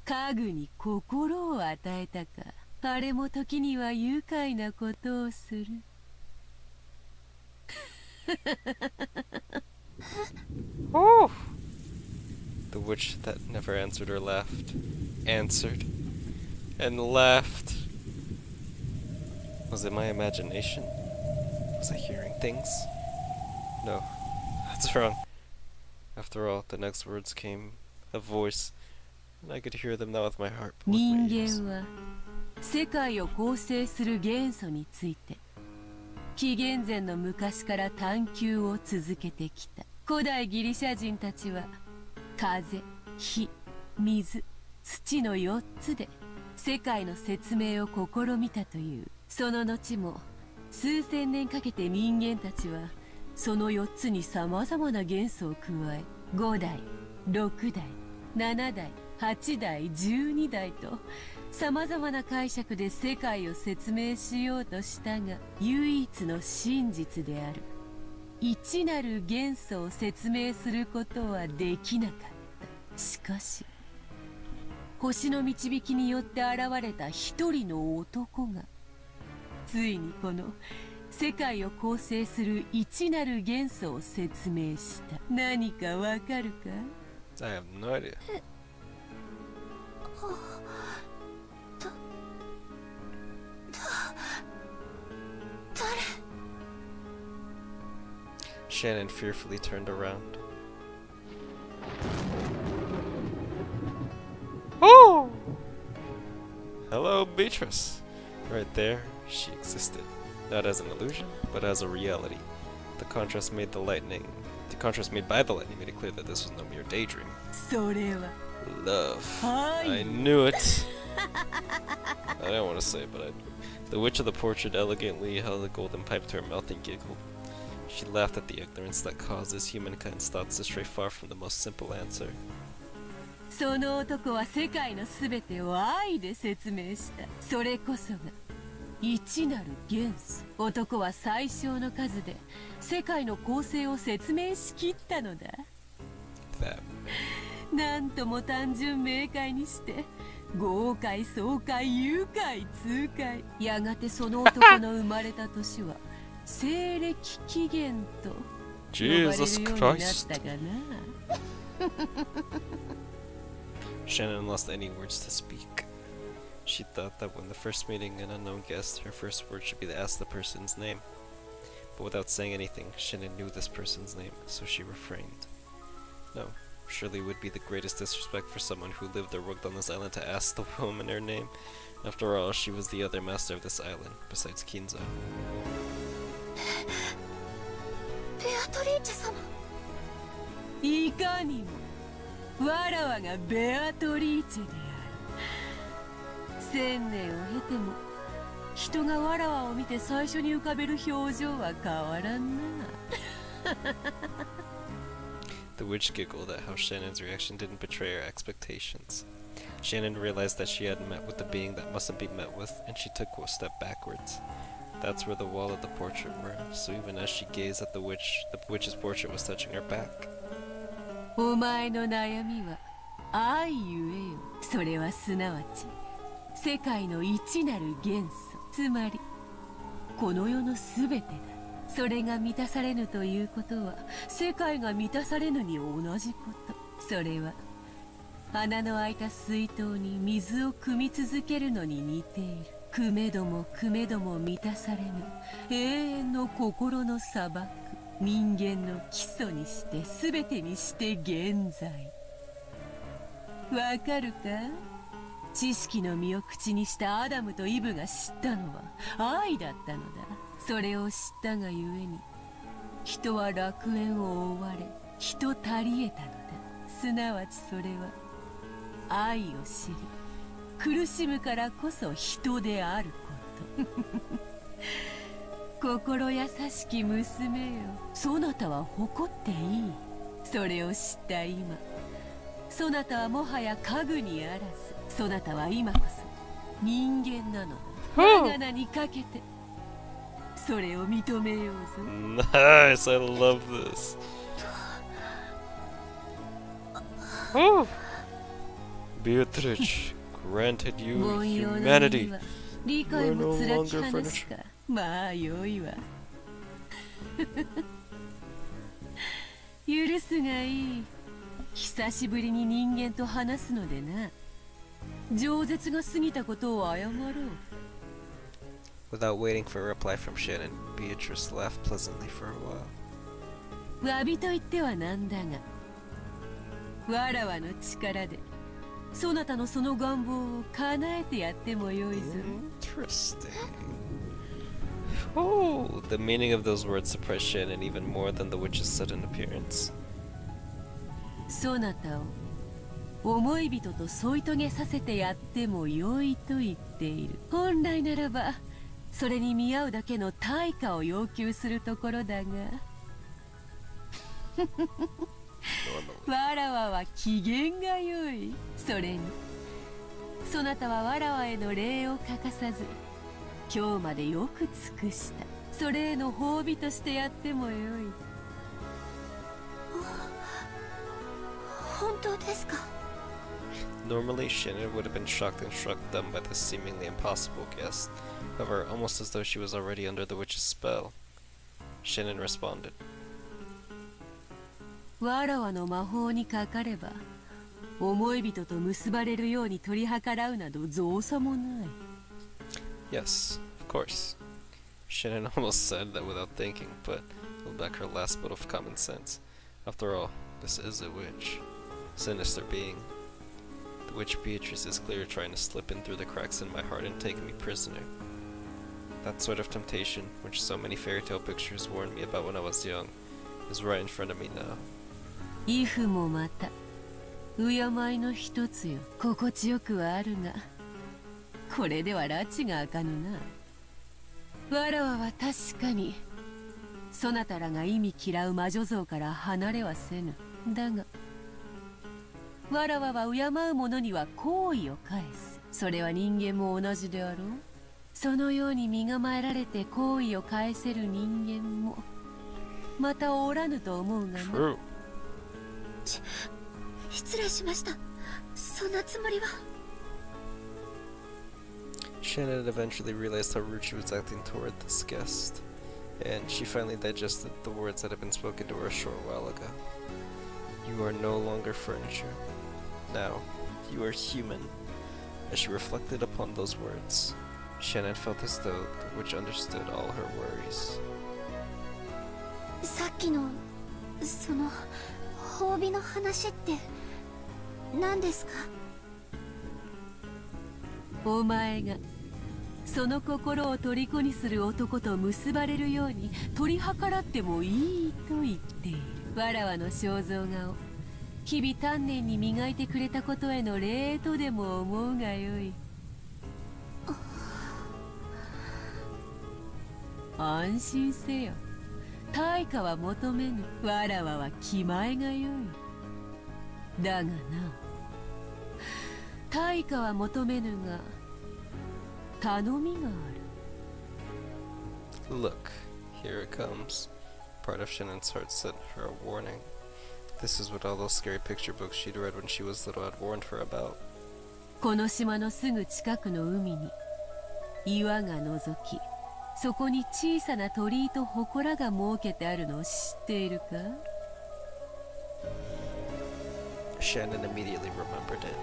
[SPEAKER 6] 家具に心を与えたか。あれも時には愉快なことをする。
[SPEAKER 2] Oh! The witch that never answered or laughed, answered, and laughed. Was it my imagination? Was I hearing things? No, that's wrong. After all, the next words came, a voice, and I could hear them now with my heart. Both my
[SPEAKER 6] 人
[SPEAKER 2] ears.
[SPEAKER 6] 間は世界を構成する元素について紀元前の昔から探求を続けてきた。古代ギリシャ人たちは風、火、水、土の4つで世界の説明を試みたという。その後も数千年かけて人間たちはその4つにさまざまな元素を加え、5代6代7代8代12代とさまざまな解釈で世界を説明しようとしたが、唯一の真実である一なる元素を説明することはできなかった。しかし星の導きによって現れた一人の男がついにこの世界を構成する一なる元素を説明した。何かわかるか？
[SPEAKER 2] I have no idea. Shannon fearfully turned around. Oh! Hello, Beatrice. Right there, she existed. Not as an illusion, but as a reality. The contrast made by the lightning made it clear that this was no mere daydream.
[SPEAKER 6] それは
[SPEAKER 2] Love.
[SPEAKER 6] Hi.
[SPEAKER 2] I knew it. I don't want to say it, but I knew. The witch of the portrait elegantly held a golden pipe to her mouth and giggled. She laughed at the ignorance that causes humankind's thoughts to stray far from the most simple answer.
[SPEAKER 6] その男は世界のすべてを愛で説明した。それこそが一なる元素。男は最小の数で世界の構成を説明しきったのだ。
[SPEAKER 2] That.
[SPEAKER 6] なんとも単純明快にして豪快爽快愉快痛快。やがてその男の生まれた年は西暦紀元と呼ばれるようになったかな。
[SPEAKER 2] Shannon lost any words to speak. She thought that when the first meeting an unknown guest, her first word should be to ask the person's name. But without saying anything, Shannon knew this person's name, so she refrained. No, surely it would be the greatest disrespect for someone who lived or worked on this island to ask the woman her name. After all, she was the other master of this island, besides Kinzo.
[SPEAKER 1] ベアトリーチェ様。
[SPEAKER 6] いかにもわらわがベアトリーチェである。千年を経ても人がわらわを見て最初に浮かべる表情は変わらんな。
[SPEAKER 2] The witch giggled at how Shannon's reaction didn't betray her expectations. Shannon realized that she had met with the being that mustn't be met with, and she took a step backwards. That's where the wall of the portrait were, so even as she gazed at the witch's portrait was touching her back.
[SPEAKER 6] お前の悩みは愛ゆえよ。それはすなわち世界の一なる元素、つまりこの世のすべてだ。それが満たされぬということは世界が満たされぬに同じこと。それは穴の開いた水筒に水を汲み続けるのに似ている。汲めども汲めども満たされぬ永遠の心の砂漠。人間の基礎にして全てにして現在。わかるか？知識の実を口にしたアダムとイブが知ったのは愛だったのだ。それを知ったがゆえに人は楽園を追われ人足り得たのだ。すなわちそれは愛を知り苦しむからこそ人であること。心優しき娘よ、そなたは誇っていい。それを知った今、そなたはもはや家具にあらず、そなたは今こそ人間なのだ。我が名にかけてそれを認めようぞ。
[SPEAKER 2] Nice, I love this. Beatrice granted you
[SPEAKER 6] 凡庸な
[SPEAKER 2] humanity.
[SPEAKER 6] には理解もつらき話か。まあよいわ。許すがいい。久しぶりに人間と話すのでな。饒舌が過ぎたことを謝ろう。
[SPEAKER 2] Without waiting for a reply from Shannon, Beatrice laughed pleasantly for a while.
[SPEAKER 6] 詫びと言ってはなんだが、わらわの力でそなたのその願望を叶えてやってもよいぞ。
[SPEAKER 2] Interesting. Oh, the meaning of those words surprised Shannon even more than the witch's sudden appearance.
[SPEAKER 6] そなたを思い人と添い遂げさせてやってもよいと言っている。本来ならばそれに見合うだけの対価を要求するところだがわらわは機嫌が良い。それにそなたはわらわへの礼を欠かさず今日までよく尽くした。それへの褒美としてやってもよい。
[SPEAKER 1] 本当ですか？
[SPEAKER 2] Normally, Shannon would have been shocked and struck dumb by this seemingly impossible guest. However, almost as though she was already under the witch's spell, Shannon responded.
[SPEAKER 6] わらわの魔法にかかれば思い人と結ばれるように取り計らうなど造作もない。
[SPEAKER 2] Yes, of course. Shannon almost said that without thinking, but held back her last bit of common sense. After all, this is a witch. Sinister being. The witch Beatrice is clearly trying to slip in through the cracks in my heart and take me prisoner. That sort of temptation, which so many fairy tale pictures warned me about when I was young, is right in front of me now.
[SPEAKER 6] イフもまた敬いの一つよ。心地よくはあるがこれでは拉致が開かぬな。わらわは確かにそなたらが意味嫌う魔女像から離れはせぬ。だがわらわは敬う者には好意を返す。それは人間も同じであろう。そのように身構えられて好意を返せる人間もまたおらぬと思うがな。
[SPEAKER 2] True.
[SPEAKER 1] 失礼しました。そんなつもりは。
[SPEAKER 2] Shannon eventually realized how rude she was acting toward this guest, and she finally digested the words that had been spoken to her a short while ago. You are no longer furniture. Now, you are human. As she reflected upon those words, Shannon felt as though the witch understood all her worries.
[SPEAKER 1] さっきのその褒美の話って何ですか？
[SPEAKER 6] お前がその心を虜にする男と結ばれるように取り計らってもいいと言っている。わらわの肖像画を日々丹念に磨いてくれたことへの礼とでも思うがよい。安心せよ。対価は求めぬ。わらわは気前がよい。だがな、対価は求めぬが頼みがある。
[SPEAKER 2] Look, here it comes. Part of Shannon's heart sent her a warning. This is what all those scary picture books she'd read when she was little had warned her about.
[SPEAKER 6] この島のすぐ近くの海に岩が覗き、そこに小さな鳥居と祠が設けてあるのを知っているか？
[SPEAKER 2] Shannon immediately remembered it.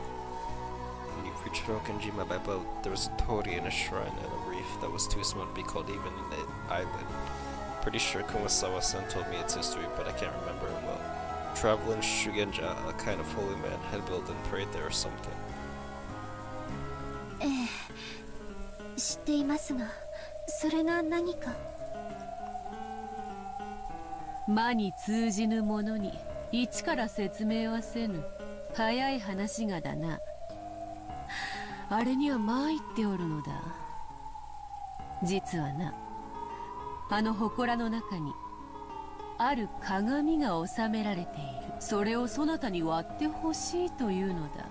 [SPEAKER 2] When you reached Rokenjima by boat, there was a torii and a shrine and a reef that was too small to be called even an island. Pretty sure Kumasawa-san told me its history, but I can't remember it well. Traveling Shugenja, a kind of holy man, had built and prayed there or something.
[SPEAKER 1] ええ、知っていますが、それが何か？
[SPEAKER 6] 魔に通じぬものに一から説明はせぬ。早い話がだな。あれには参っておるのだ。実はな、あの祠の中にある鏡が収められている。それをそなたに割ってほしいというのだ。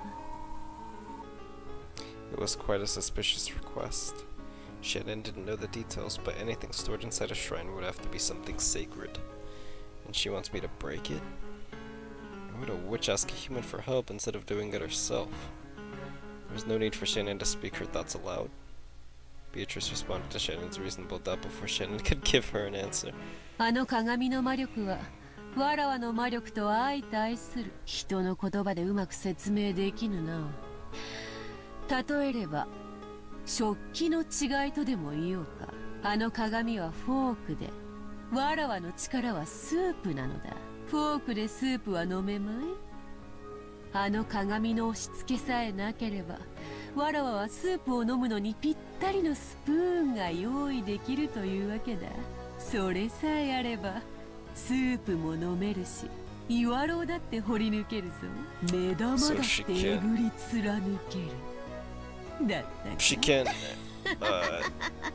[SPEAKER 2] It was quite a suspicious request. Shannon didn't know the details, but anything stored inside a shrine would have to be something sacred. And she wants me to break it? Why would a witch ask a human for help instead of doing it herself? There was no need for Shannon to speak her thoughts aloud. Beatrice responded to Shannon's reasonable doubt before Shannon could give her an answer.
[SPEAKER 6] あの鏡の魔力はわらわの魔力と相対する。人の言葉でうまく説明できぬな。例えれば食器の違いとでも言おうか。あの鏡はフォークで、わらわの力はスープなのだ。フォークでスープは飲めまい？あの鏡の押し付けさえなければ、わらわはスープを飲むのにぴったりのスプーンが用意できるというわけだ。それさえあればスープも飲めるし、
[SPEAKER 7] 岩楼だって掘り抜けるぞ。目玉だってえぐり貫ける。だったか。
[SPEAKER 2] She can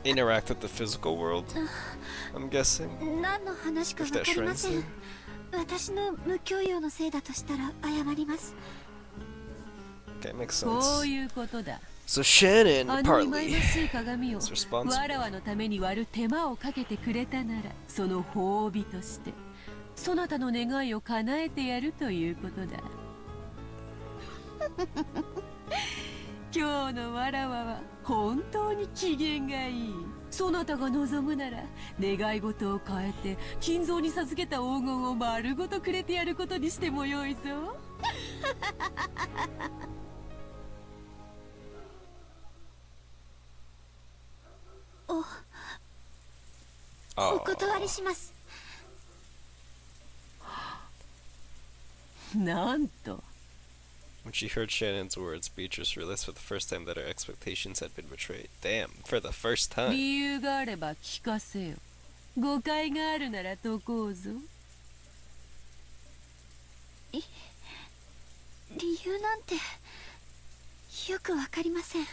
[SPEAKER 2] interact with the physical world, I'm guessing.
[SPEAKER 1] 何の話か
[SPEAKER 2] If
[SPEAKER 1] わ
[SPEAKER 2] that
[SPEAKER 1] かりま
[SPEAKER 2] shrinks
[SPEAKER 1] せん。
[SPEAKER 2] her.
[SPEAKER 1] 私の無教養のせいだとしたら謝ります。
[SPEAKER 2] Okay, makes
[SPEAKER 7] こ
[SPEAKER 2] sense.
[SPEAKER 7] ういうことだ。
[SPEAKER 2] So Shannon,
[SPEAKER 7] あの忌々
[SPEAKER 2] partly,
[SPEAKER 7] しい鏡を
[SPEAKER 2] is responsible.
[SPEAKER 7] わらわのために割る手間をかけてくれたなら、その褒美としてそなたの願いを叶えてやるということだ。今日のわらわは本当に機嫌がいい。そなたが望むなら願い事を変えて金蔵に授けた黄金を丸ごとくれてやることにしてもよいぞ。
[SPEAKER 1] お断りします。
[SPEAKER 7] なんと。
[SPEAKER 2] When she heard Shannon's words, Beatrice realized for the first time that her expectations had been betrayed. Damn, for the first time.
[SPEAKER 7] 理由があれば聞かせよ。誤解があるなら解こうぞ。
[SPEAKER 1] 理由なんてよくわかりません。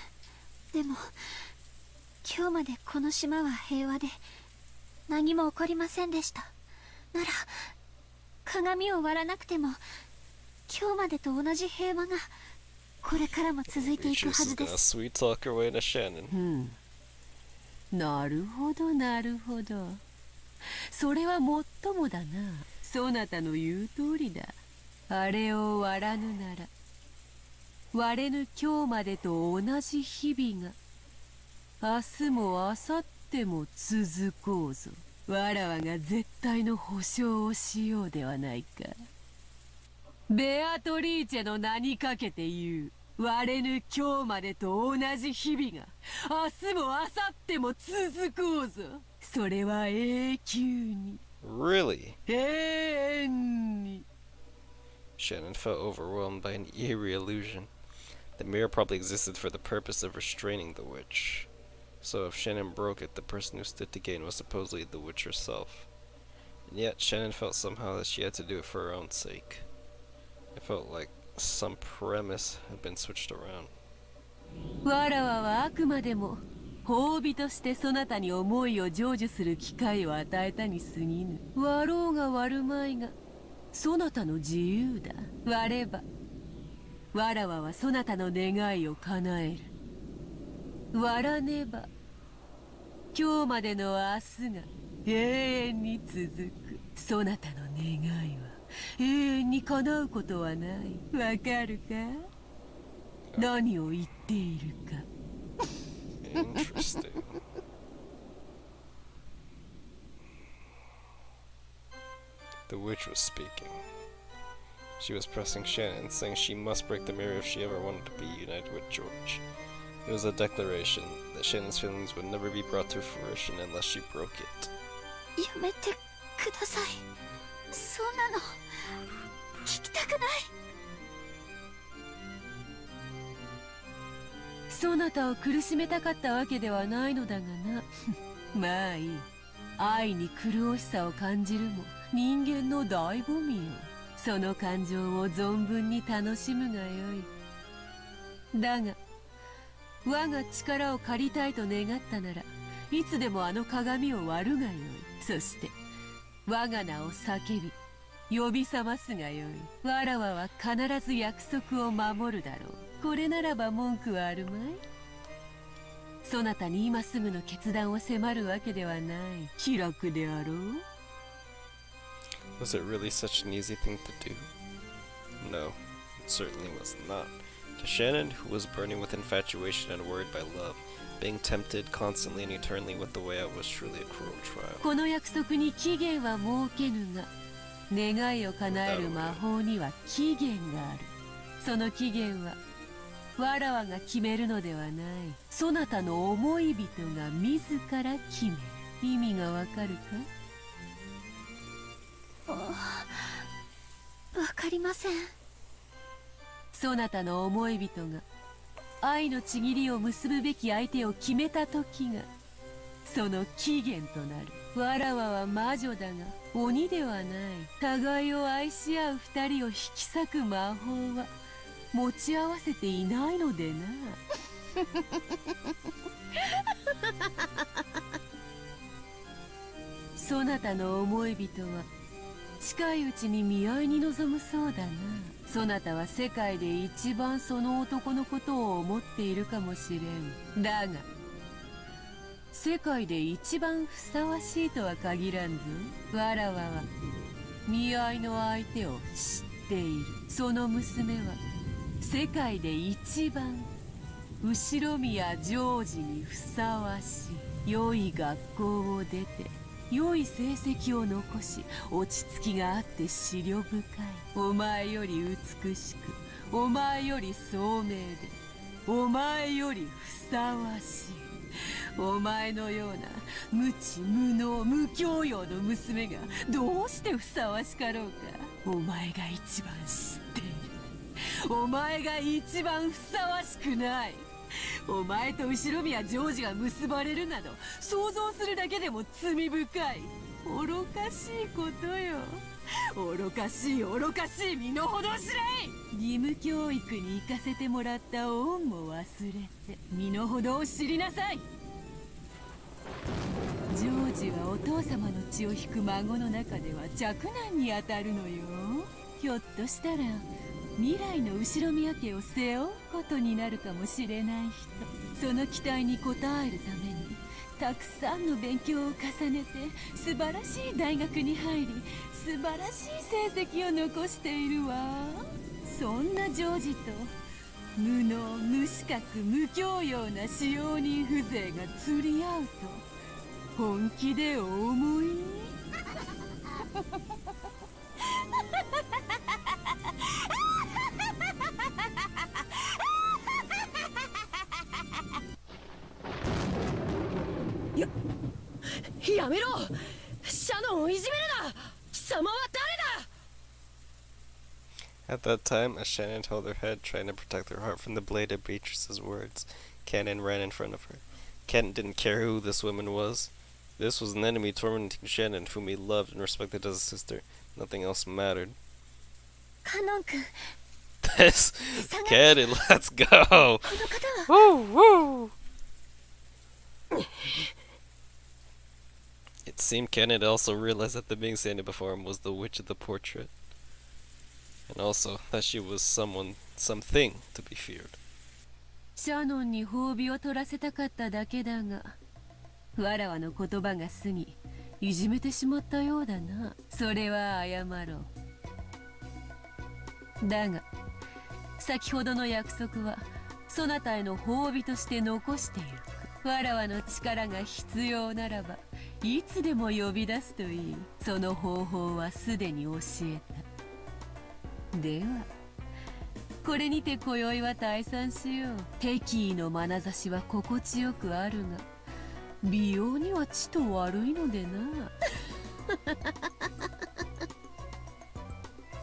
[SPEAKER 1] でも今日までこの島は平和で何も起こりませんでした。なら鏡を割らなくても今日までと同じ平和がこれからも続いていく
[SPEAKER 2] Beatrice
[SPEAKER 1] は
[SPEAKER 2] is
[SPEAKER 1] ずで
[SPEAKER 2] gonna
[SPEAKER 1] す。
[SPEAKER 2] sweet talk her way to Shannon.
[SPEAKER 7] なるほどなるほど。それはもっともだな。そなたの言う通りだ。あれを割らぬなら割れぬ今日までと同じ日々が明日も明後日も続こうぞ。わらわが絶対の保証をしようではないか。ベアトリーチェの名にかけて言う。割れぬ今日までと同じ日々が明日も明後日も続こうぞ。それは永久に。
[SPEAKER 2] Really?
[SPEAKER 7] 永遠に。
[SPEAKER 2] Shannon felt overwhelmed by an eerie illusion. The mirror probably existed for the purpose of restraining the witch. So if Shannon broke it, the person who stood to gain was supposedly the witch herself. And yet Shannon felt somehow that she had to do it for her own sake. It felt like some premise had been switched around.
[SPEAKER 7] わらわはあくまでも褒美としてそなたに思いを成就する機会を与えたに過ぎぬ。割ろうが割るまいがそなたの自由だ。割ればわらわはそなたの願いを叶える。割らねば今日までの明日が永遠に続く。そなたの願いは永遠に叶うことはない。わかるか？何を言っているか。
[SPEAKER 2] Interesting. The witch was speaking. She was pressing Shannon, saying she must break the mirror if she ever wanted to be united with George. It was a declaration that Shannon's feelings would never be brought to fruition unless she broke it.
[SPEAKER 1] やめてください。そんなの聞きたくない。
[SPEAKER 7] そなたを苦しめたかったわけではないのだがな。まあいい。愛に苦しさを感じるも人間の醍醐味よ。その感情を存分に楽しむがよい。だが我が力を借りたいと願ったならいつでもあの鏡を割るがよい。そして我が名を叫び呼び覚ますがよい。わらわは必ず約束を守るだろう。これならば文句はあるまい。そなたに今すぐの決断を迫るわけではない。気楽であろう。
[SPEAKER 2] Was it really such an easy thing to do? No, it certainly was not. To Shannon, who was burning with infatuation and worried by love, being tempted constantly and eternally with the way out was truly a cruel trial.
[SPEAKER 7] この約束に期限は設けぬが、願いを叶える魔法には期限がある。その期限はわらわが決めるのではない。そなたの思い人が自ら決める。意味がわかるか？
[SPEAKER 1] わかりません。
[SPEAKER 7] そなたの思い人が愛のちぎりを結ぶべき相手を決めた時が
[SPEAKER 6] その起源となる。わらわは魔女だが鬼ではない。互いを愛し合う二人を引き裂く魔法は持ち合わせていないのでな。そなたの思い人は近いうちに見合いに臨むそうだな。そなたは世界で一番その男のことを思っているかもしれん。だが世界で一番ふさわしいとは限らんぞ。わらわは見合いの相手を知っている。その娘は世界で一番後宮ジョージにふさわしい。良い学校を出て良い成績を残し、落ち着きがあって思慮深い。お前より美しく、お前より聡明で、お前よりふさわしい。お前のような無知無能無教養の娘がどうしてふさわしかろうか。お前が一番知っている。お前が一番ふさわしくない。お前と後宮ジョージが結ばれるなど想像するだけでも罪深い。愚かしいことよ。愚かしい愚かしい、身の程を知れい。義務教育に行かせてもらった恩も忘れて身の程を知りなさい。ジョージはお父様の血を引く孫の中では嫡男にあたるのよ。ひょっとしたら未来の後宮家を背負うことになるかもしれない人。その期待に応えるためにたくさんの勉強を重ねて素晴らしい大学に入り素晴らしい成績を残しているわ。そんなジョージと無能無資格無教養な使用人風情が釣り合うと本気でお思い？
[SPEAKER 9] やめろ！シャノンをいじめるな！貴様は誰だ！
[SPEAKER 2] At that time, as Shannon held her head, trying to protect her heart from the blade of Beatrice's words, Cannon ran in front of her. Cannon didn't care who this woman was. This was an enemy tormenting Shannon, whom he loved and respected as a sister. Nothing else mattered.
[SPEAKER 1] カノン君、
[SPEAKER 2] This Cannon, let's go!
[SPEAKER 1] この方は
[SPEAKER 2] Woo woo! It seemed Cannon also realized that the being standing before him was the witch of the portrait. And also that she was something to be feared.
[SPEAKER 6] シャノンに褒美を取らせたかっただけだが、わらわの言葉が過ぎ、いじめてしまったようだな。それは謝ろう。だが、先ほどの約束は、そなたへの褒美として残している。わらわの力が必要ならば、いつでも呼び出すといい。その方法はすでに教えた。では、これにて今宵は退散しよう。敵意の眼差しは心地よくあるが、美容にはちと悪いのでな。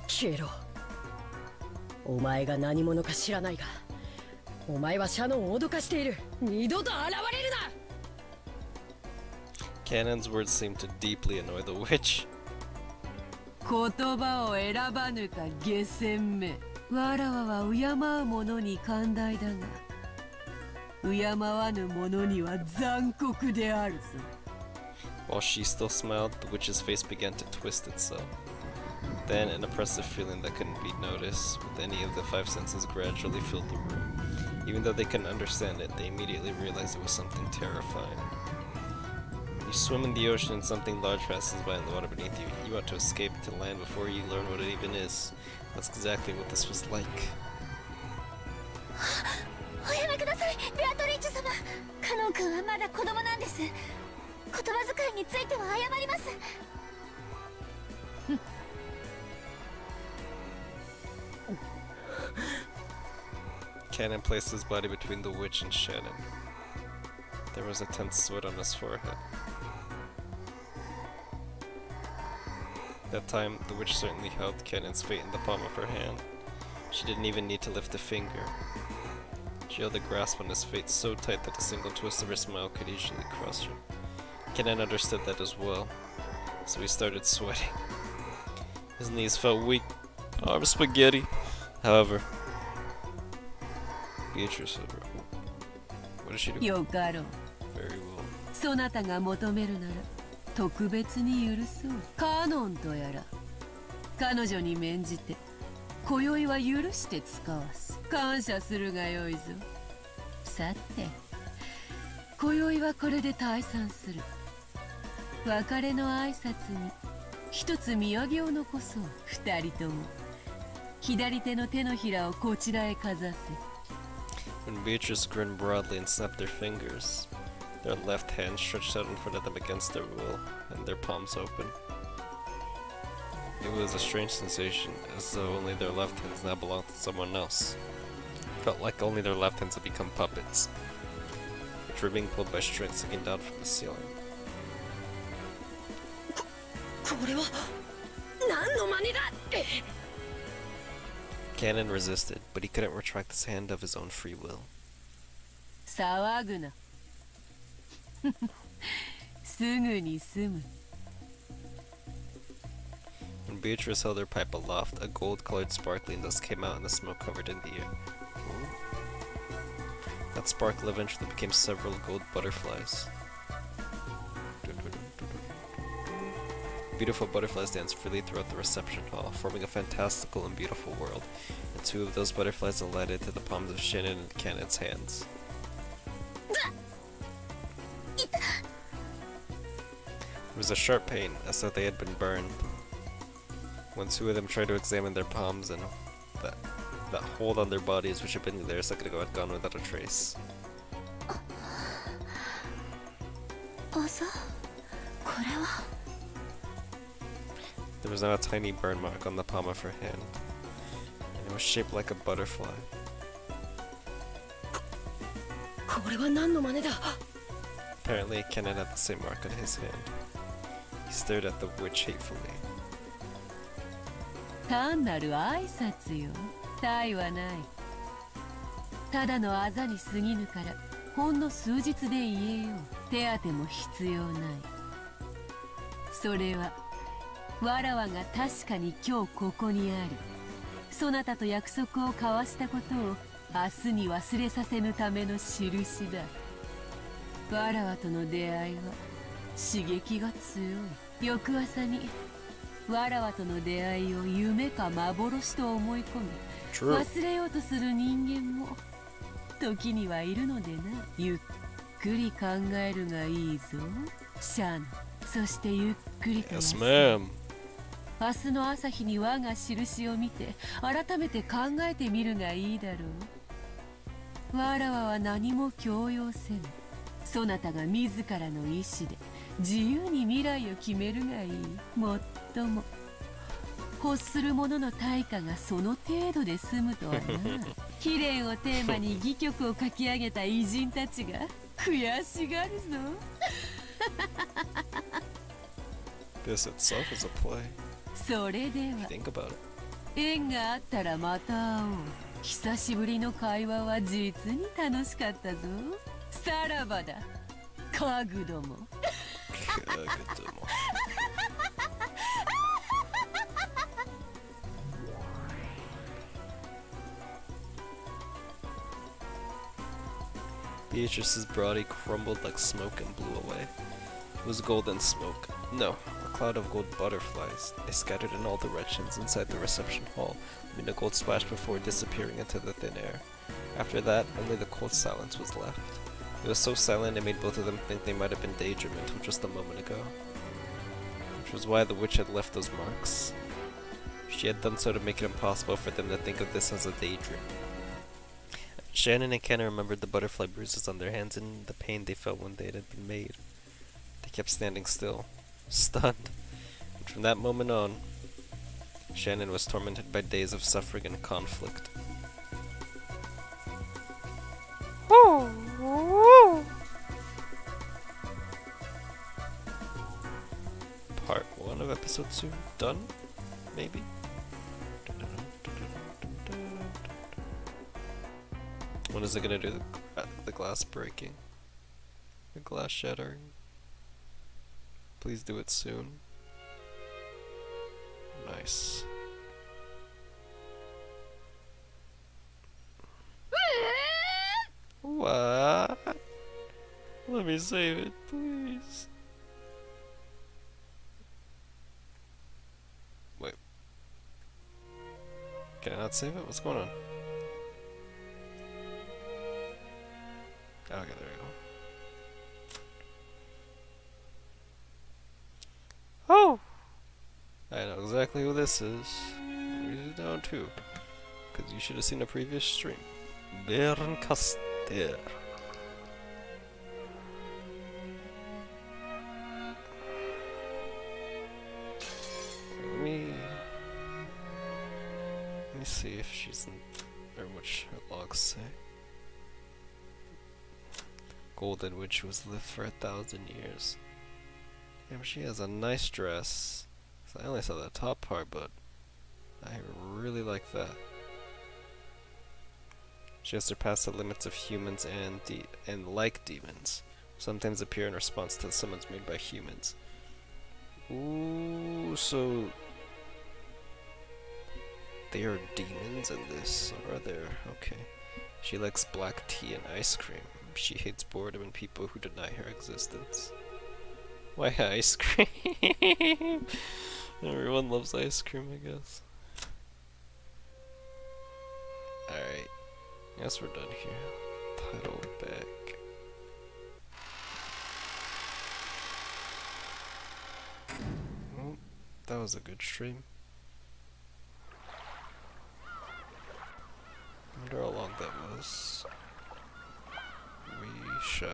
[SPEAKER 9] 消えろ。お前が何者か知らないが、お前はシャノンを脅かしている。二度と現れるな。
[SPEAKER 2] Cannon's words seemed to deeply annoy the witch.
[SPEAKER 6] 言葉を選ばぬか下賤め。わらわは敬う者に寛大だが、敬わぬ者には残酷であるぞ。
[SPEAKER 2] While she still smiled, the witch's face began to twist itself. Then an oppressive feeling that couldn't be noticed with any of the five senses gradually filled the room. Even though they couldn't understand it, they immediately realized it was something terrifying. When you swim in the ocean and something large passes by in the water beneath you, you ought to escape to land before you learn what it even is. That's exactly what this was like.
[SPEAKER 1] おやめください、ベアトリーチェ様。カノン君はまだ子供なんです。言葉遣いについては謝ります。
[SPEAKER 2] Cannon placed his body between the witch and Shannon. There was a tense sweat on his forehead. That time, the witch certainly held Cannon's fate in the palm of her hand. She didn't even need to lift a finger. She held a grasp on his fate so tight that a single twist of her smile could easily crush him. Kenan understood that as well, so he started sweating. His knees felt weak, arms spaghetti. However, Beatrice said, what did she do?
[SPEAKER 6] よかろう。
[SPEAKER 2] Very well.
[SPEAKER 6] そなたが求めるなら特別に許そう。カノンとやら彼女に免じて今宵は許して使わす。感謝するがよいぞ。さて今宵はこれで退散する。別れの挨拶に一つ土産を残そう。二人とも左手の手のひらをこちらへかざせ。
[SPEAKER 2] When Beatrice grinned broadly and snapped their fingers, their left hands stretched out in front of them against their will, and their palms open. It was a strange sensation, as though only their left hands now belonged to someone else. It felt like only their left hands had become puppets, which were being pulled by strings hanging down from the ceiling.
[SPEAKER 9] これは何の真似だって。
[SPEAKER 2] Ganon resisted, but he couldn't retract his hand of his own free will.
[SPEAKER 6] 騒ぐな。すぐに済む。
[SPEAKER 2] When Beatrice held her pipe aloft, a gold-colored sparkling dust came out and the smoke covered in the air. Ooh. That sparkle eventually became several gold butterflies. Beautiful butterflies danced freely throughout the reception hall, forming a fantastical and beautiful world, and two of those butterflies alighted to the palms of Shannon and Canon's hands. There was a sharp pain, as though they had been burned. When two of them tried to examine their palms and that hold on their bodies which had been there a second ago had gone without a trace.
[SPEAKER 1] あざ、これは。
[SPEAKER 2] There was now a tiny burn mark on the palm of her hand, and it was shaped like a butterfly.
[SPEAKER 9] これは何の真似だ。
[SPEAKER 2] Apparently, Kenan had the same mark on his hand. He stared at the witch hatefully.
[SPEAKER 6] 単なる挨拶よ。他意はない。ただのあざに過ぎぬから、ほんの数日で言えよう。手当ても必要ない。それは、わらわが確かに今日ここにあり、そなたと約束を交わしたことを明日に忘れさせぬための印だ。わらわとの出会いは刺激が強い。翌朝にわらわとの出会いを夢か幻と思い込み、忘れようとする人間も時にはいるのでな。ゆっくり考えるがいいぞ、シャン。そしてゆっくりと休
[SPEAKER 2] Yes,
[SPEAKER 6] む。
[SPEAKER 2] ma'am.
[SPEAKER 6] 明日の朝日に我が印を見て改めて考えてみるがいいだろう。わらわは何も強要せぬ。そなたが自らの意志で自由に未来を決めるがいい。もっとも欲する者の対価がその程度で済むとはな。悲恋をテーマに戯曲を書き上げた偉人たちが悔しがるぞ。
[SPEAKER 2] This itself is a play.
[SPEAKER 6] それでは
[SPEAKER 2] Think about it.
[SPEAKER 6] 縁があったらまた会おう。久しぶりの会話は実に楽しかったぞ。さらばだ、カグども。
[SPEAKER 2] Beatrice's body crumbled like smoke and blew away. It was golden smoke. No, a cloud of gold butterflies. They scattered in all directions inside the reception hall, leaving a gold splash before disappearing into the thin air. After that, only the cold silence was left. It was so silent it made both of them think they might have been daydreaming until just a moment ago. Which was why the witch had left those marks. She had done so to make it impossible for them to think of this as a daydream. Shannon and Kenna remembered the butterfly bruises on their hands and the pain they felt when they had been made. They kept standing still, stunned. And from that moment on, Shannon was tormented by days of suffering and conflict. Part 1 of episode 2 done? Maybe? When is it gonna do the glass breaking? The glass shattering? Please do it soon. Nice. What? Let me save it, please. Wait. Can I not save it? What's going on? Okay, there we go. Oh! I know exactly who this is. Write it down too. Because you should have seen a previous stream. Berncaster. Let me see if she's in, or what her logs say. Golden Witch was lived for 1,000 years. Damn, she has a nice dress. So I only saw the top part, but I really like that. She has surpassed the limits of humans and like demons. Sometimes appear in response to summons made by humans. Ooh, so they are demons in this, or are there? Okay. She likes black tea and ice cream. She hates boredom and people who deny her existence. Why ice cream? Everyone loves ice cream, I guess. Alright. Guess we're done here. Title back. Well, that was a good stream. I wonder how long that was. We shall